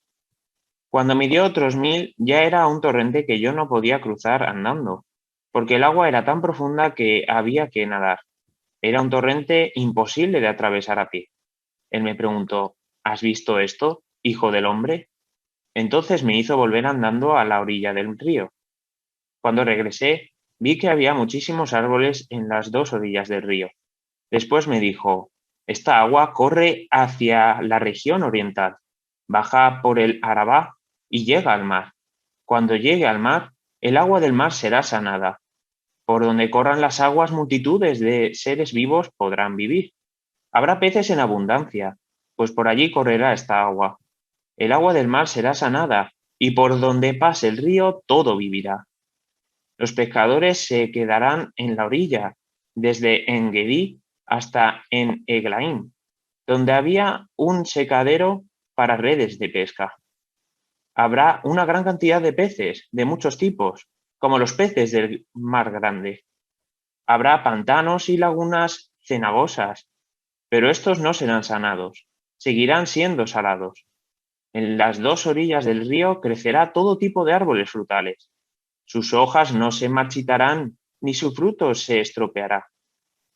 Cuando midió otros 1000 ya era un torrente que yo no podía cruzar andando, porque el agua era tan profunda que había que nadar. Era un torrente imposible de atravesar a pie. Él me preguntó, ¿has visto esto, hijo del hombre? Entonces me hizo volver andando a la orilla del río. Cuando regresé, vi que había muchísimos árboles en las dos orillas del río. Después me dijo, esta agua corre hacia la región oriental, baja por el Arabá y llega al mar. Cuando llegue al mar, el agua del mar será sanada. Por donde corran las aguas, multitudes de seres vivos podrán vivir. Habrá peces en abundancia, pues por allí correrá esta agua. El agua del mar será sanada, y por donde pase el río todo vivirá. Los pescadores se quedarán en la orilla, desde En-Gedi hasta en Eglaim, donde había un secadero para redes de pesca. Habrá una gran cantidad de peces, de muchos tipos, como los peces del mar grande. Habrá pantanos y lagunas cenagosas, pero estos no serán sanados, seguirán siendo salados. En las dos orillas del río crecerá todo tipo de árboles frutales. Sus hojas no se marchitarán, ni su fruto se estropeará.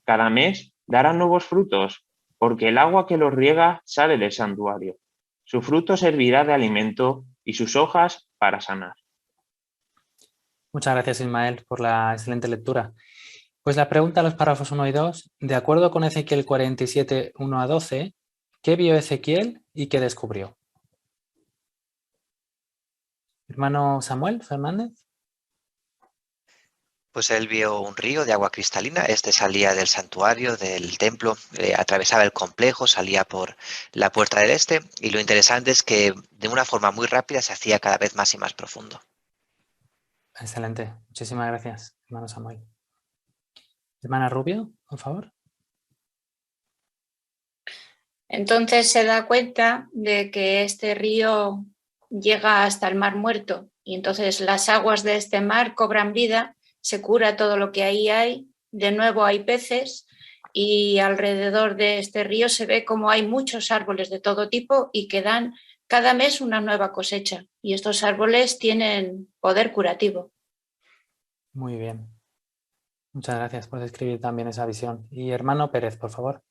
Cada mes darán nuevos frutos, porque el agua que los riega sale del santuario. Su fruto servirá de alimento y sus hojas para sanar. Muchas gracias, Ismael, por la excelente lectura. Pues la pregunta a los párrafos 1 y 2, de acuerdo con Ezequiel 47, 1 a 12, ¿qué vio Ezequiel y qué descubrió? Hermano Samuel Fernández. Pues él vio un río de agua cristalina. Este salía del santuario, del templo, atravesaba el complejo, salía por la puerta del este, y lo interesante es que de una forma muy rápida se hacía cada vez más y más profundo. Excelente. Muchísimas gracias, hermano Samuel. Hermana Rubio, por favor. Entonces se da cuenta de que este río llega hasta el Mar Muerto y entonces las aguas de este mar cobran vida, se cura todo lo que ahí hay, de nuevo hay peces y alrededor de este río se ve como hay muchos árboles de todo tipo y que dan cada mes una nueva cosecha y estos árboles tienen poder curativo. Muy bien. Muchas gracias por describir también esa visión. Y hermano Pérez, por favor.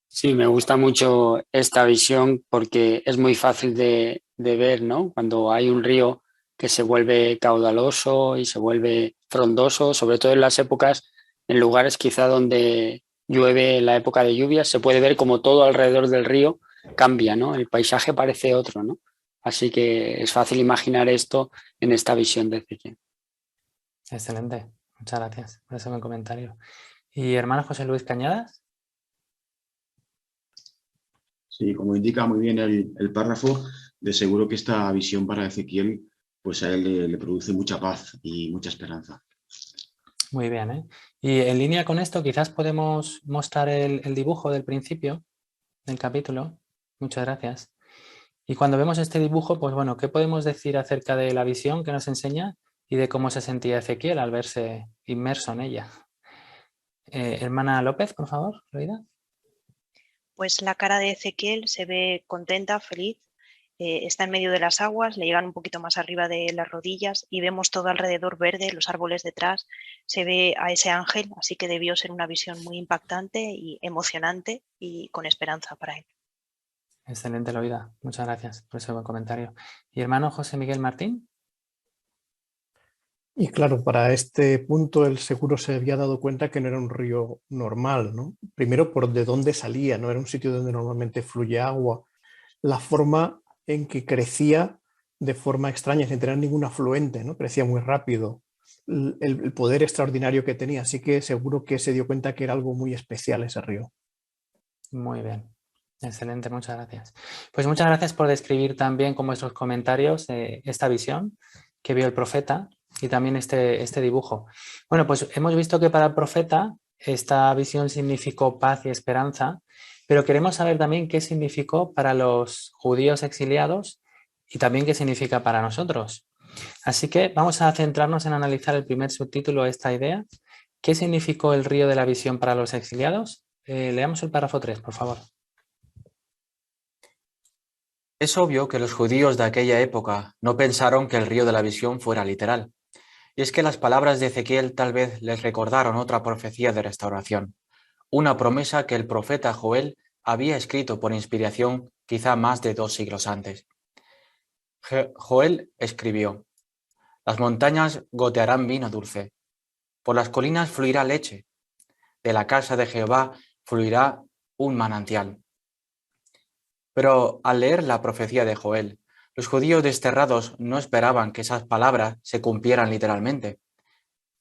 Sí, me gusta mucho esta visión porque es muy fácil de ver, ¿no? Cuando hay un río que se vuelve caudaloso y se vuelve frondoso, sobre todo en las épocas, en lugares quizá donde llueve en la época de lluvias, se puede ver como todo alrededor del río cambia, ¿no? El paisaje parece otro, ¿no? Así que es fácil imaginar esto en esta visión de Ezequiel. Excelente. Muchas gracias por ese buen comentario. ¿Y hermano José Luis Cañadas? Sí, como indica muy bien el párrafo, de seguro que esta visión para Ezequiel, pues a él le produce mucha paz y mucha esperanza. Muy bien, ¿eh? Y en línea con esto, quizás podemos mostrar el dibujo del principio del capítulo. Muchas gracias. Y cuando vemos este dibujo, pues bueno, ¿qué podemos decir acerca de la visión que nos enseña y de cómo se sentía Ezequiel al verse inmerso en ella? Hermana López, por favor, Loida. Pues la cara de Ezequiel se ve contenta, feliz, está en medio de las aguas, le llegan un poquito más arriba de las rodillas y vemos todo alrededor verde, los árboles detrás, se ve a ese ángel, así que debió ser una visión muy impactante y emocionante y con esperanza para él. Excelente, Loida. Muchas gracias por ese buen comentario. ¿Y hermano José Miguel Martín? Y claro, para este punto él seguro se había dado cuenta que no era un río normal, ¿no? Primero por de dónde salía, no era un sitio donde normalmente fluye agua. La forma en que crecía de forma extraña, sin tener ningún afluente, ¿no? Crecía muy rápido. El poder extraordinario que tenía, así que seguro que se dio cuenta que era algo muy especial ese río. Muy bien. Excelente, muchas gracias. Pues muchas gracias por describir también con vuestros comentarios esta visión que vio el profeta y también este dibujo. Bueno, pues hemos visto que para el profeta esta visión significó paz y esperanza, pero queremos saber también qué significó para los judíos exiliados y también qué significa para nosotros. Así que vamos a centrarnos en analizar el primer subtítulo de esta idea. ¿Qué significó el río de la visión para los exiliados? Leamos el párrafo 3, por favor. Es obvio que los judíos de aquella época no pensaron que el río de la visión fuera literal. Y es que las palabras de Ezequiel tal vez les recordaron otra profecía de restauración, una promesa que el profeta Joel había escrito por inspiración quizá más de 2 siglos antes. Joel escribió: las montañas gotearán vino dulce, por las colinas fluirá leche, de la casa de Jehová fluirá un manantial. Pero al leer la profecía de Joel, los judíos desterrados no esperaban que esas palabras se cumplieran literalmente.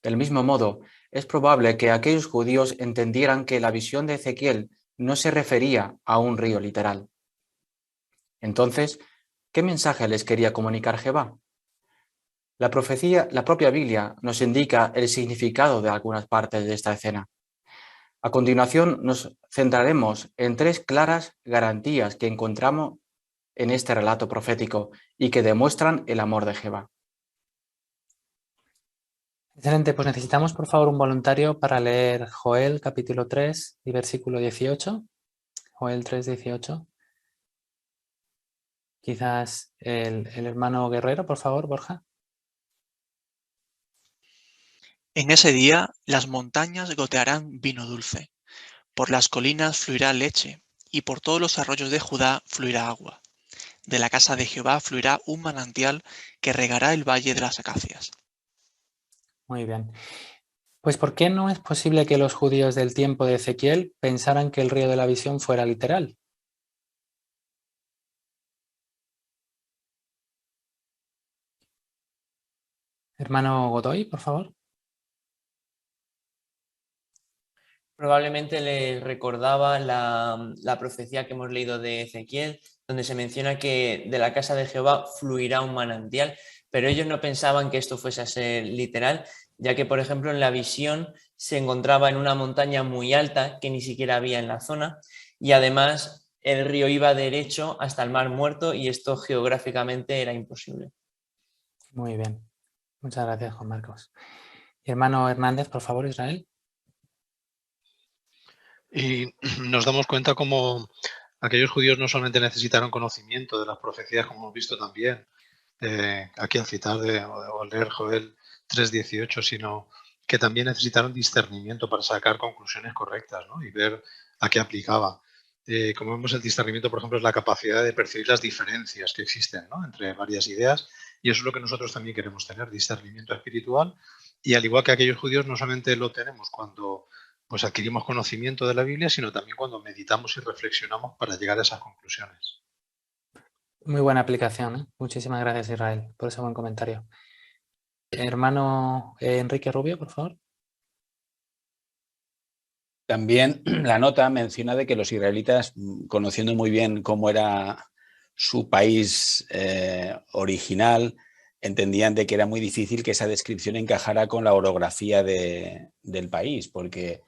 Del mismo modo, es probable que aquellos judíos entendieran que la visión de Ezequiel no se refería a un río literal. Entonces, ¿qué mensaje les quería comunicar Jehová? La propia Biblia nos indica el significado de algunas partes de esta escena. A continuación, nos centraremos en 3 claras garantías que encontramos en este relato profético y que demuestran el amor de Jehová. Excelente, pues necesitamos por favor un voluntario para leer Joel capítulo 3 y versículo 18. Joel 3, 18. Quizás el hermano Guerrero, por favor, Borja. En ese día las montañas gotearán vino dulce, por las colinas fluirá leche, y por todos los arroyos de Judá fluirá agua. De la casa de Jehová fluirá un manantial que regará el valle de las acacias. Muy bien. Pues ¿por qué no es posible que los judíos del tiempo de Ezequiel pensaran que el río de la visión fuera literal? Hermano Godoy, por favor. Probablemente les recordaba la profecía que hemos leído de Ezequiel, donde se menciona que de la casa de Jehová fluirá un manantial. pero ellos no pensaban que esto fuese a ser literal, ya que, por ejemplo, en la visión se encontraba en una montaña muy alta que ni siquiera había en la zona, y además el río iba derecho hasta el Mar Muerto y esto geográficamente era imposible. Muy bien. Muchas gracias, Juan Marcos. Hermano Hernández, por favor, Israel. Y nos damos cuenta cómo aquellos judíos no solamente necesitaron conocimiento de las profecías, como hemos visto también aquí al citar o leer Joel 3:18, sino que también necesitaron discernimiento para sacar conclusiones correctas, ¿no? Y ver a qué aplicaba. Como vemos, el discernimiento, por ejemplo, es la capacidad de percibir las diferencias que existen, ¿no?, entre varias ideas, y eso es lo que nosotros también queremos tener, discernimiento espiritual, y al igual que aquellos judíos no solamente lo tenemos cuando pues adquirimos conocimiento de la Biblia, sino también cuando meditamos y reflexionamos para llegar a esas conclusiones. Muy buena aplicación, ¿eh? Muchísimas gracias, Israel, por ese buen comentario. Hermano Enrique Rubio, por favor. También la nota menciona de que los israelitas, conociendo muy bien cómo era su país original, entendían de que era muy difícil que esa descripción encajara con la orografía del país, porque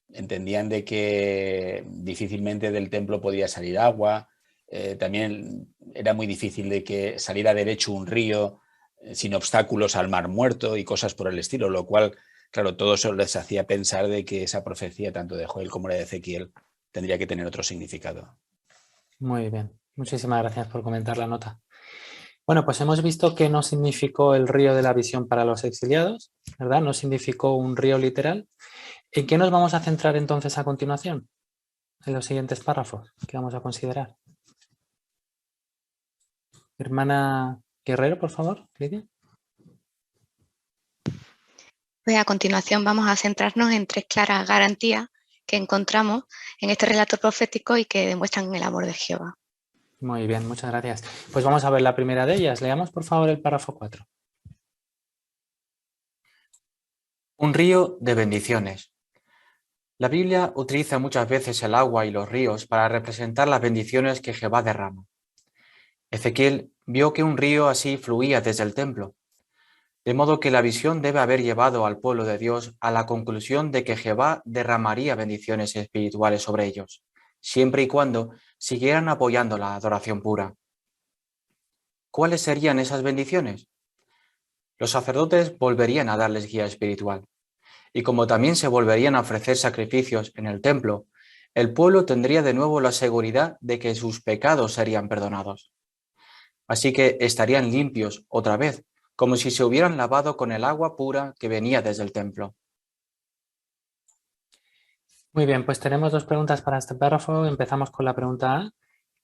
entendían de que difícilmente del templo podía salir agua, también era muy difícil de que saliera derecho un río sin obstáculos al Mar Muerto y cosas por el estilo, lo cual, claro, todo eso les hacía pensar de que esa profecía, tanto de Joel como la de Ezequiel, tendría que tener otro significado. Muy bien, muchísimas gracias por comentar la nota. Bueno, pues hemos visto que no significó el río de la visión para los exiliados, ¿verdad? No significó un río literal. ¿En qué nos vamos a centrar entonces a continuación? En los siguientes párrafos que vamos a considerar. Hermana Guerrero, por favor, Lidia. Pues a continuación vamos a centrarnos en 3 claras garantías que encontramos en este relato profético y que demuestran el amor de Jehová. Muy bien, muchas gracias. Pues vamos a ver la primera de ellas. Leamos, por favor, el párrafo 4. Un río de bendiciones. La Biblia utiliza muchas veces el agua y los ríos para representar las bendiciones que Jehová derrama. Ezequiel vio que un río así fluía desde el templo, de modo que la visión debe haber llevado al pueblo de Dios a la conclusión de que Jehová derramaría bendiciones espirituales sobre ellos, siempre y cuando siguieran apoyando la adoración pura. ¿Cuáles serían esas bendiciones? Los sacerdotes volverían a darles guía espiritual. Y como también se volverían a ofrecer sacrificios en el templo, el pueblo tendría de nuevo la seguridad de que sus pecados serían perdonados. Así que estarían limpios otra vez, como si se hubieran lavado con el agua pura que venía desde el templo. Muy bien, pues tenemos 2 preguntas para este párrafo. Empezamos con la pregunta A.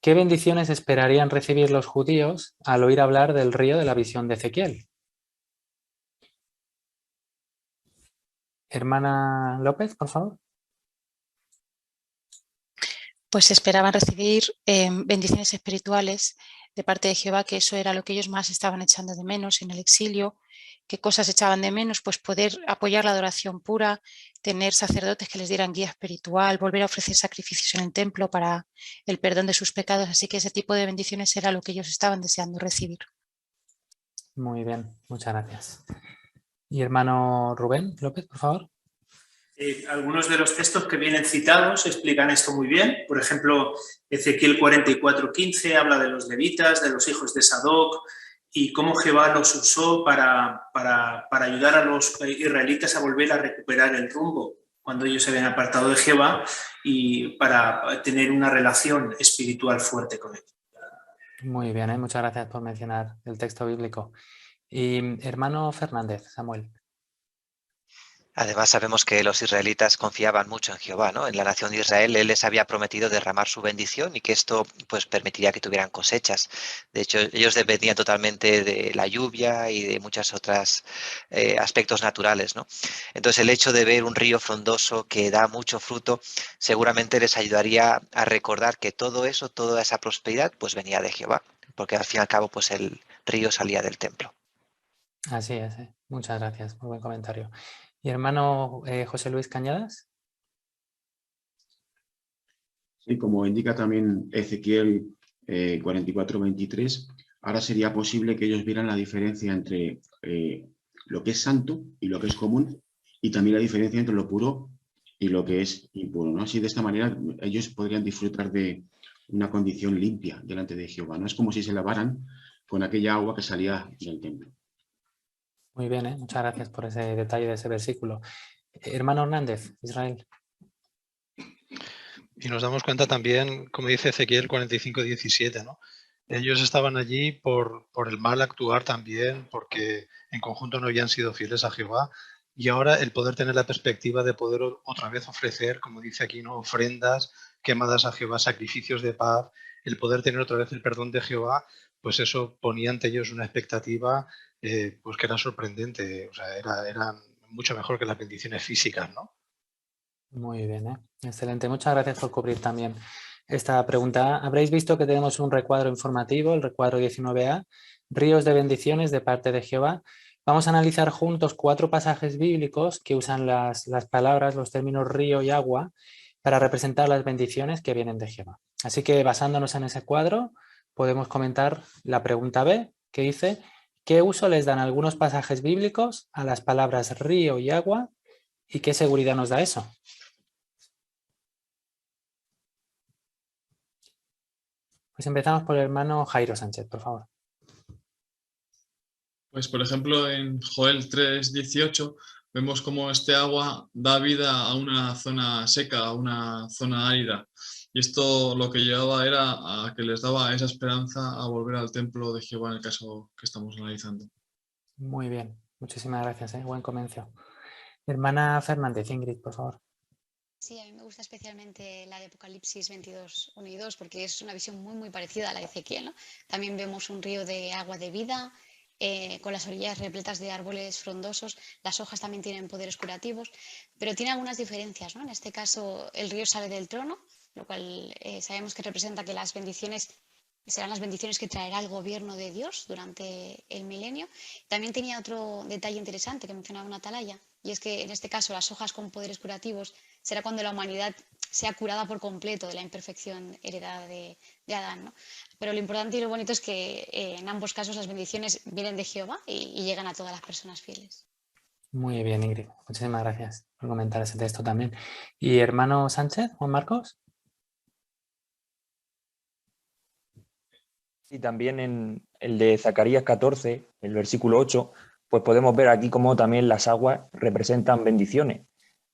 ¿Qué bendiciones esperarían recibir los judíos al oír hablar del río de la visión de Ezequiel? Hermana López, por favor. Pues esperaban recibir bendiciones espirituales de parte de Jehová, que eso era lo que ellos más estaban echando de menos en el exilio. ¿Qué cosas echaban de menos? Pues poder apoyar la adoración pura, tener sacerdotes que les dieran guía espiritual, volver a ofrecer sacrificios en el templo para el perdón de sus pecados. Así que ese tipo de bendiciones era lo que ellos estaban deseando recibir. Muy bien, muchas gracias. Y hermano Rubén López, por favor. Algunos de los textos que vienen citados explican esto muy bien. Por ejemplo, Ezequiel 44:15 habla de los levitas, de los hijos de Sadoc y cómo Jehová los usó para ayudar a los israelitas a volver a recuperar el rumbo cuando ellos se habían apartado de Jehová y para tener una relación espiritual fuerte con él. Muy bien, muchas gracias por mencionar el texto bíblico. Y hermano Fernández, Samuel. Además sabemos que los israelitas confiaban mucho en Jehová, ¿no? En la nación de Israel Él les había prometido derramar su bendición y que esto pues permitiría que tuvieran cosechas. De hecho, ellos dependían totalmente de la lluvia y de muchos otros aspectos naturales, ¿no? Entonces el hecho de ver un río frondoso que da mucho fruto seguramente les ayudaría a recordar que todo eso, toda esa prosperidad pues venía de Jehová, porque al fin y al cabo pues el río salía del templo. Así es, muchas gracias, muy buen comentario. ¿Y hermano José Luis Cañadas? Sí, como indica también Ezequiel 44:23, ahora sería posible que ellos vieran la diferencia entre lo que es santo y lo que es común, y también la diferencia entre lo puro y lo que es impuro, ¿no? Así, de esta manera, ellos podrían disfrutar de una condición limpia delante de Jehová. No es como si se lavaran con aquella agua que salía del templo. Muy bien, muchas gracias por ese detalle de ese versículo. Hermano Hernández, Israel. Y nos damos cuenta también, como dice Ezequiel 45:17, ¿no? Ellos estaban allí por el mal actuar también, porque en conjunto no habían sido fieles a Jehová. Y ahora el poder tener la perspectiva de poder otra vez ofrecer, como dice aquí, ¿no? Ofrendas quemadas a Jehová, sacrificios de paz, el poder tener otra vez el perdón de Jehová, pues eso ponía ante ellos una expectativa pues que era sorprendente. O sea, era mucho mejor que las bendiciones físicas, ¿no? Muy bien, excelente. Muchas gracias por cubrir también esta pregunta. Habréis visto que tenemos un recuadro informativo, el recuadro 19a, ríos de bendiciones de parte de Jehová. Vamos a analizar juntos 4 pasajes bíblicos que usan las palabras, los términos río y agua para representar las bendiciones que vienen de Jehová. Así que basándonos en ese cuadro, podemos comentar la pregunta B, que dice: ¿qué uso les dan algunos pasajes bíblicos a las palabras río y agua y qué seguridad nos da eso? Pues empezamos por el hermano Jairo Sánchez, por favor. Pues por ejemplo en Joel 3:18 vemos cómo este agua da vida a una zona seca, a una zona árida. Y esto lo que llevaba era a que les daba esa esperanza a volver al templo de Jehová en el caso que estamos analizando. Muy bien, muchísimas gracias, buen comienzo. Hermana Fernández, Ingrid, por favor. Sí, a mí me gusta especialmente la de Apocalipsis 22:1 y 2 porque es una visión muy parecida a la de Ezequiel, ¿no? También vemos un río de agua de vida, con las orillas repletas de árboles frondosos. Las hojas también tienen poderes curativos, pero tiene algunas diferencias, ¿no? En este caso, el río sale del trono, lo cual sabemos que representa que las bendiciones serán las bendiciones que traerá el gobierno de Dios durante el milenio. También tenía otro detalle interesante que mencionaba una atalaya, y es que en este caso las hojas con poderes curativos será cuando la humanidad sea curada por completo de la imperfección heredada de Adán, ¿no? Pero lo importante y lo bonito es que en ambos casos las bendiciones vienen de Jehová y llegan a todas las personas fieles. Muy bien, Ingrid. Muchísimas gracias por comentar ese texto también. ¿Y hermano Sánchez, Juan Marcos? Y también en el de Zacarías 14, el versículo 8, pues podemos ver aquí cómo también las aguas representan bendiciones.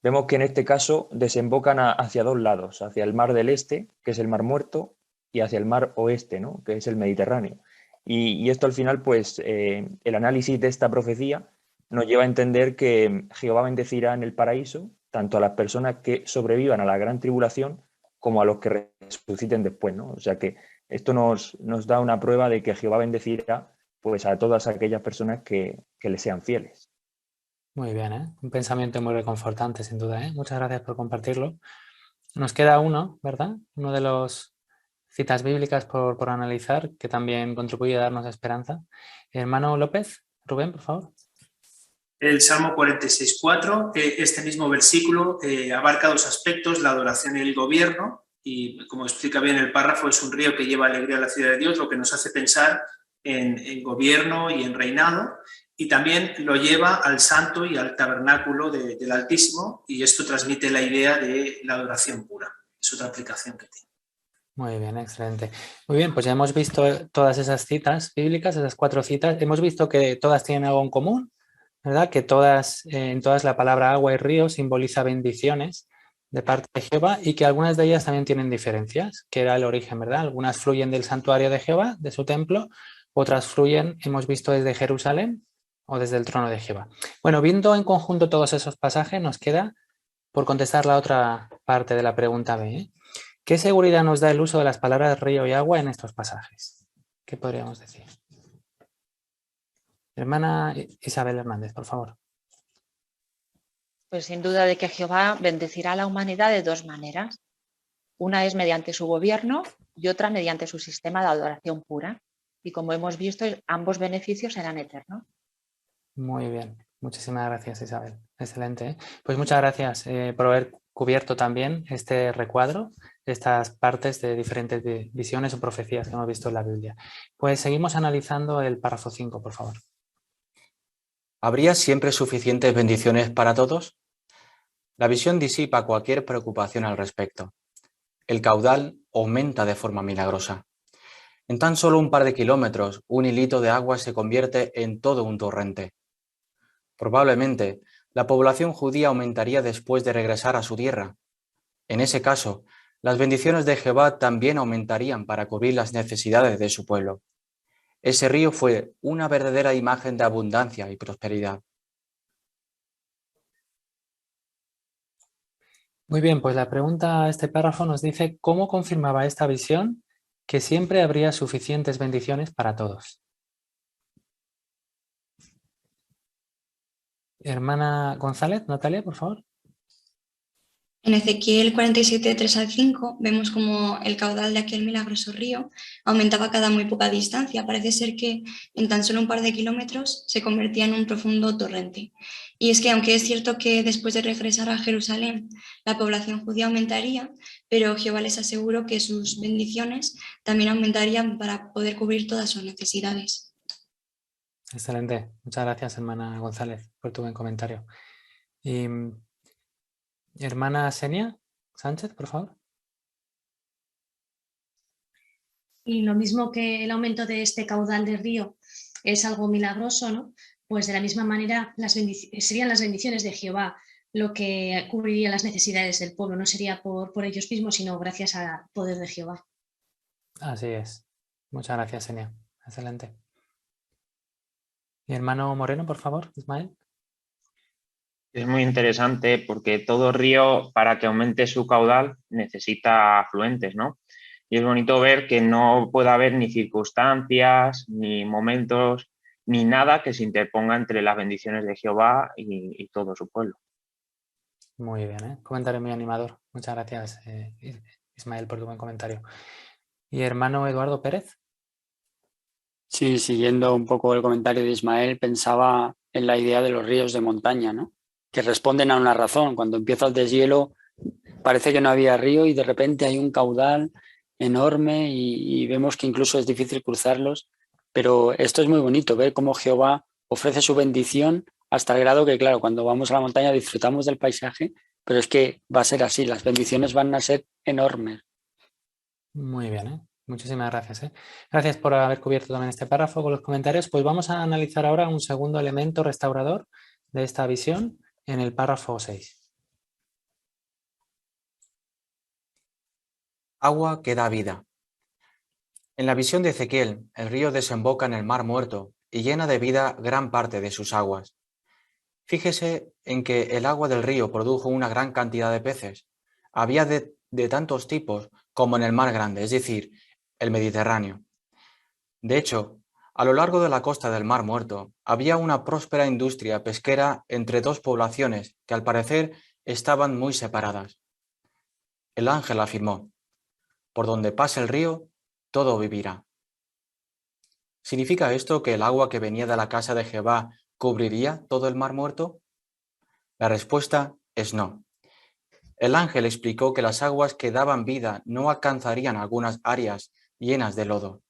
Vemos que en este caso desembocan hacia 2 lados, hacia el mar del este, que es el mar muerto, y hacia el mar oeste, ¿no? Que es el Mediterráneo. Y esto al final, pues el análisis de esta profecía nos lleva a entender que Jehová bendecirá en el paraíso tanto a las personas que sobrevivan a la gran tribulación como a los que resuciten después, ¿no? O sea que esto nos da una prueba de que Jehová bendecirá pues a todas aquellas personas que le sean fieles. Muy bien, un pensamiento muy reconfortante, sin duda, Muchas gracias por compartirlo. Nos queda uno, ¿verdad? Uno de los citas bíblicas por analizar, que también contribuye a darnos esperanza. Hermano López, Rubén, por favor. El Salmo 46:4, este mismo versículo abarca 2 aspectos, la adoración y el gobierno, y como explica bien el párrafo, es un río que lleva alegría a la ciudad de Dios, lo que nos hace pensar en gobierno y en reinado, y también lo lleva al santo y al tabernáculo del Altísimo, y esto transmite la idea de la adoración pura. Es otra aplicación que tiene. Muy bien, excelente. Muy bien, pues ya hemos visto todas esas citas bíblicas, esas 4 citas. Hemos visto que todas tienen algo en común, ¿verdad? Que en todas la palabra agua y río simboliza bendiciones de parte de Jehová y que algunas de ellas también tienen diferencias, que era el origen, ¿verdad? Algunas fluyen del santuario de Jehová, de su templo, otras fluyen, hemos visto, desde Jerusalén o desde el trono de Jehová. Bueno, viendo en conjunto todos esos pasajes, nos queda por contestar la otra parte de la pregunta B. ¿Qué seguridad nos da el uso de las palabras río y agua en estos pasajes? ¿Qué podríamos decir? Hermana Isabel Hernández, por favor. Pues sin duda de que Jehová bendecirá a la humanidad de 2 maneras. Una es mediante su gobierno y otra mediante su sistema de adoración pura. Y como hemos visto, ambos beneficios serán eternos. Muy bien, muchísimas gracias, Isabel. Excelente. Pues muchas gracias por haber cubierto también este recuadro, estas partes de diferentes visiones o profecías que hemos visto en la Biblia. Pues seguimos analizando el párrafo 5, por favor. ¿Habría siempre suficientes bendiciones para todos? La visión disipa cualquier preocupación al respecto. El caudal aumenta de forma milagrosa. En tan solo un par de kilómetros, un hilito de agua se convierte en todo un torrente. Probablemente, la población judía aumentaría después de regresar a su tierra. En ese caso, las bendiciones de Jehová también aumentarían para cubrir las necesidades de su pueblo. Ese río fue una verdadera imagen de abundancia y prosperidad. Muy bien, pues la pregunta a este párrafo nos dice ¿cómo confirmaba esta visión que siempre habría suficientes bendiciones para todos? Hermana González, Natalia, por favor. En Ezequiel 47, 3 al 5 vemos como el caudal de aquel milagroso río aumentaba cada muy poca distancia. Parece ser que en tan solo un par de kilómetros se convertía en un profundo torrente. Y es que aunque es cierto que después de regresar a Jerusalén la población judía aumentaría, pero Jehová les aseguró que sus bendiciones también aumentarían para poder cubrir todas sus necesidades. Excelente. Muchas gracias, hermana González, por tu buen comentario. Y, hermana Senia Sánchez, por favor. Y lo mismo que el aumento de este caudal del río es algo milagroso, ¿no? Pues de la misma manera serían las bendiciones de Jehová lo que cubriría las necesidades del pueblo. No sería por ellos mismos, sino gracias al poder de Jehová. Así es. Muchas gracias, Senia. Excelente. Mi hermano Moreno, por favor, Ismael. Es muy interesante porque todo río, para que aumente su caudal, necesita afluentes, ¿no? Y es bonito ver que no puede haber ni circunstancias, ni momentos, ni nada que se interponga entre las bendiciones de Jehová y todo su pueblo. Muy bien, ¿eh? Comentario muy animador. Muchas gracias, Ismael, por tu buen comentario. ¿Y hermano Eduardo Pérez? Sí, siguiendo un poco el comentario de Ismael, pensaba en la idea de los ríos de montaña, ¿no? Que responden a una razón. Cuando empieza el deshielo parece que no había río y de repente hay un caudal enorme y vemos que incluso es difícil cruzarlos. Pero esto es muy bonito, ver cómo Jehová ofrece su bendición hasta el grado que, claro, cuando vamos a la montaña disfrutamos del paisaje, pero es que va a ser así, las bendiciones van a ser enormes. Muy bien, ¿eh? Muchísimas gracias, ¿eh? Gracias por haber cubierto también este párrafo con los comentarios. Pues vamos a analizar ahora un segundo elemento restaurador de esta visión en el párrafo 6. Agua que da vida. En la visión de Ezequiel, el río desemboca en el Mar Muerto y llena de vida gran parte de sus aguas. Fíjese en que el agua del río produjo una gran cantidad de peces. Había de tantos tipos como en el Mar Grande, es decir, el Mediterráneo. De hecho, a lo largo de la costa del Mar Muerto había una próspera industria pesquera entre dos poblaciones que al parecer estaban muy separadas. El ángel afirmó: por donde pase el río, todo vivirá. ¿Significa esto que el agua que venía de la casa de Jehová cubriría todo el Mar Muerto? La respuesta es no. El ángel explicó que las aguas que daban vida no alcanzarían algunas áreas llenas de lodo.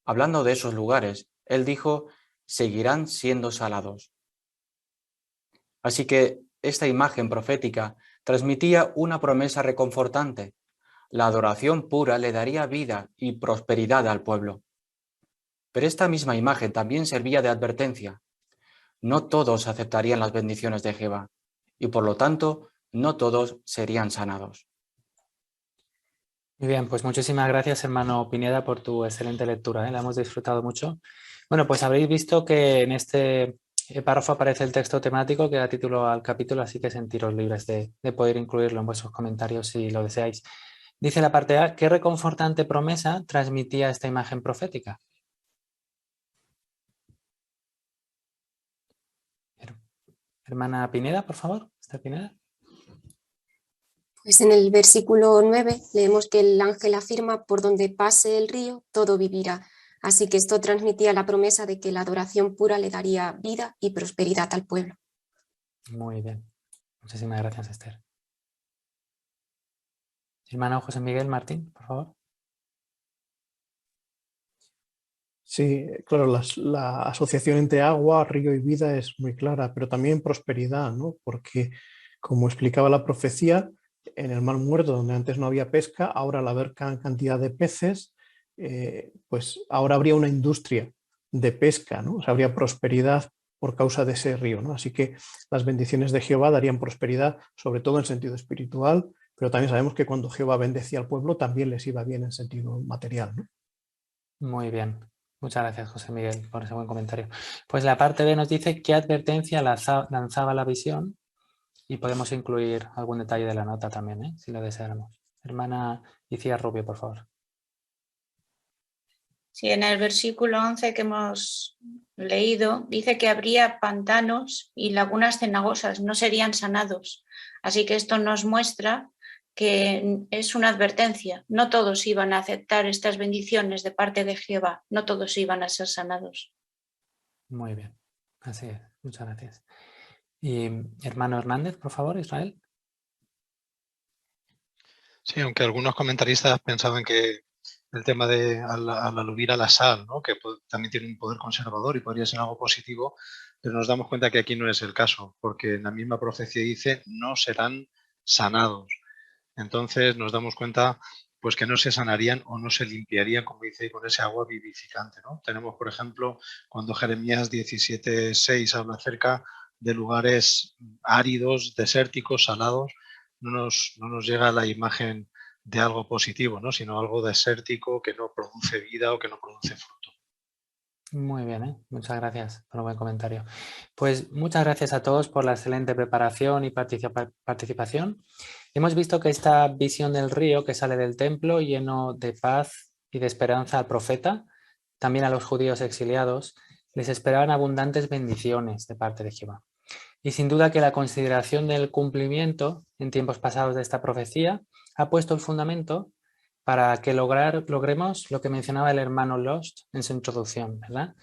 Hablando de esos lugares, él dijo: seguirán siendo salados. Así que esta imagen profética transmitía una promesa reconfortante. La adoración pura le daría vida y prosperidad al pueblo. Pero esta misma imagen también servía de advertencia. No todos aceptarían las bendiciones de Jehová y por lo tanto no todos serían sanados. Muy bien, pues muchísimas gracias, hermano Pineda, por tu excelente lectura, ¿eh? La hemos disfrutado mucho. Bueno, pues habréis visto que en este párrafo aparece el texto temático que da título al capítulo, así que sentiros libres de poder incluirlo en vuestros comentarios si lo deseáis. Dice la parte A: ¿qué reconfortante promesa transmitía esta imagen profética? Hermana Pineda, por favor. ¿Está Pineda? Pues en el versículo 9 leemos que el ángel afirma: por donde pase el río, todo vivirá. Así que esto transmitía la promesa de que la adoración pura le daría vida y prosperidad al pueblo. Muy bien. Muchísimas gracias, Esther. Hermano José Miguel Martín, por favor. Sí, claro, la asociación entre agua, río y vida es muy clara, pero también prosperidad, ¿no? Porque, como explicaba la profecía, en el Mar Muerto, donde antes no había pesca, ahora al haber cantidad de peces, pues ahora habría una industria de pesca, ¿no? O sea, habría prosperidad por causa de ese río, ¿no? Así que las bendiciones de Jehová darían prosperidad, sobre todo en sentido espiritual, pero también sabemos que cuando Jehová bendecía al pueblo también les iba bien en sentido material, ¿no? Muy bien. Muchas gracias, José Miguel, por ese buen comentario. Pues la parte B nos dice qué advertencia lanzaba la visión y podemos incluir algún detalle de la nota también, si lo deseáramos. Hermana Icía Rubio, por favor. Sí, en el versículo 11 que hemos leído, dice que habría pantanos y lagunas cenagosas, no serían sanados. Así que esto nos muestra que es una advertencia. No todos iban a aceptar estas bendiciones de parte de Jehová, no todos iban a ser sanados. Muy bien, así es, muchas gracias. Y hermano Hernández, por favor, Israel. Sí, aunque algunos comentaristas pensaban que el tema de al aludir a la sal, ¿no? Que también tiene un poder conservador y podría ser algo positivo, pero nos damos cuenta que aquí no es el caso, porque en la misma profecía dice no serán sanados. Entonces nos damos cuenta pues que no se sanarían o no se limpiarían, como dice, con ese agua vivificante, ¿no? Tenemos, por ejemplo, cuando Jeremías 17:6 habla acerca de lugares áridos, desérticos, salados, no nos llega la imagen de algo positivo, ¿no? Sino algo desértico que no produce vida o que no produce fruto. Muy bien, muchas gracias por un buen comentario. Pues muchas gracias a todos por la excelente preparación y participación. Hemos visto que esta visión del río que sale del templo lleno de paz y de esperanza al profeta, también a los judíos exiliados, les esperaban abundantes bendiciones de parte de Jehová. Y sin duda que la consideración del cumplimiento en tiempos pasados de esta profecía ha puesto el fundamento para que logremos lo que mencionaba el hermano Lost en su introducción, ¿verdad?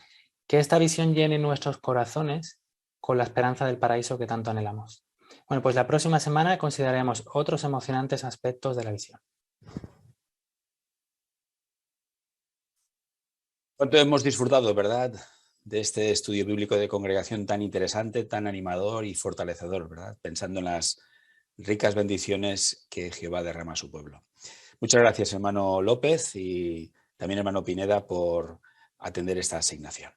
Que esta visión llene nuestros corazones con la esperanza del paraíso que tanto anhelamos. Bueno, pues la próxima semana consideraremos otros emocionantes aspectos de la visión. ¿Cuánto hemos disfrutado, verdad, de este estudio bíblico de congregación tan interesante, tan animador y fortalecedor, ¿verdad? Pensando en las ricas bendiciones que Jehová derrama a su pueblo. Muchas gracias, hermano López, y también hermano Pineda, por atender esta asignación.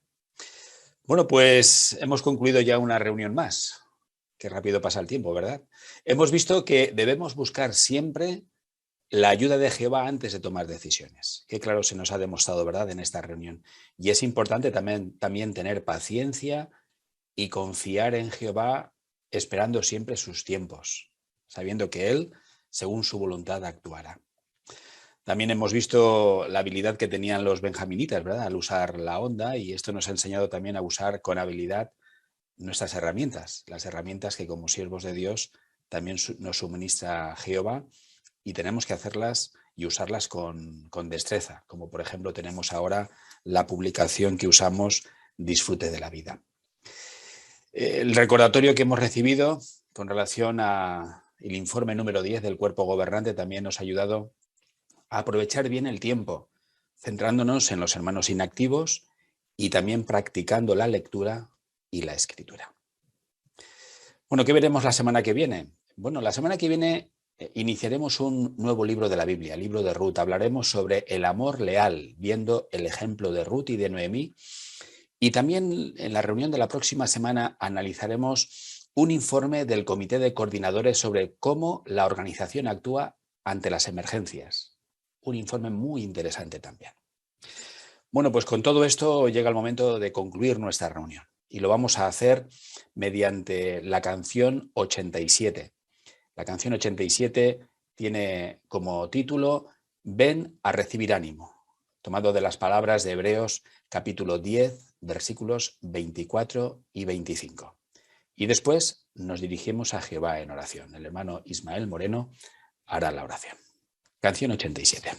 Bueno, pues hemos concluido ya una reunión más. Qué rápido pasa el tiempo, ¿verdad? Hemos visto que debemos buscar siempre la ayuda de Jehová antes de tomar decisiones. Qué claro se nos ha demostrado, ¿verdad?, en esta reunión. Y es importante también tener paciencia y confiar en Jehová, esperando siempre sus tiempos, sabiendo que Él, según su voluntad, actuará. También hemos visto la habilidad que tenían los benjaminitas, ¿verdad?, al usar la honda, y esto nos ha enseñado también a usar con habilidad nuestras herramientas, las herramientas que como siervos de Dios también nos suministra Jehová, y tenemos que hacerlas y usarlas con destreza, como por ejemplo tenemos ahora la publicación que usamos, Disfrute de la vida. El recordatorio que hemos recibido con relación al informe número 10 del cuerpo gobernante también nos ha ayudado a aprovechar bien el tiempo, centrándonos en los hermanos inactivos y también practicando la lectura y la escritura. Bueno, ¿qué veremos la semana que viene? Bueno, la semana que viene iniciaremos un nuevo libro de la Biblia, el libro de Ruth. Hablaremos sobre el amor leal, viendo el ejemplo de Ruth y de Noemí. Y también en la reunión de la próxima semana analizaremos un informe del Comité de Coordinadores sobre cómo la organización actúa ante las emergencias. Un informe muy interesante también. Bueno, pues con todo esto llega el momento de concluir nuestra reunión. Y lo vamos a hacer mediante la canción 87. La canción 87 tiene como título Ven a recibir ánimo, tomado de las palabras de Hebreos capítulo 10, versículos 24 y 25. Y después nos dirigimos a Jehová en oración. El hermano Ismael Moreno hará la oración. Canción 87.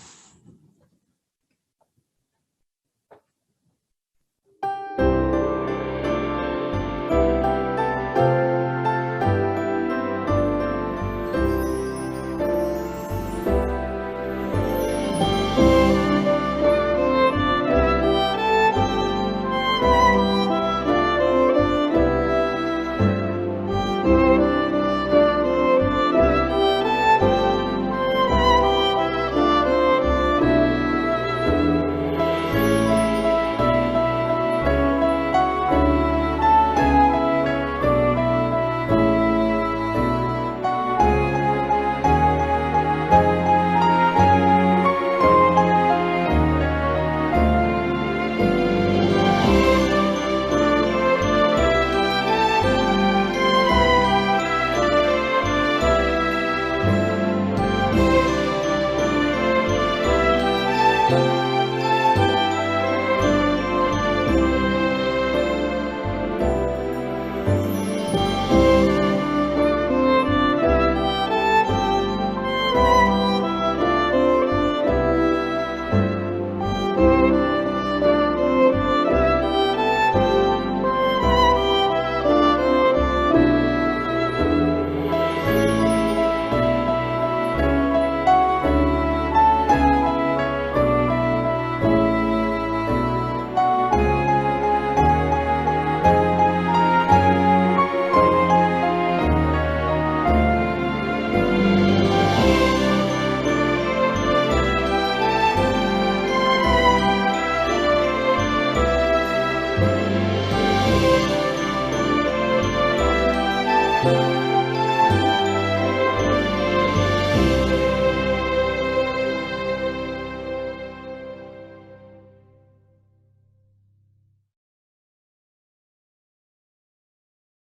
Thank you.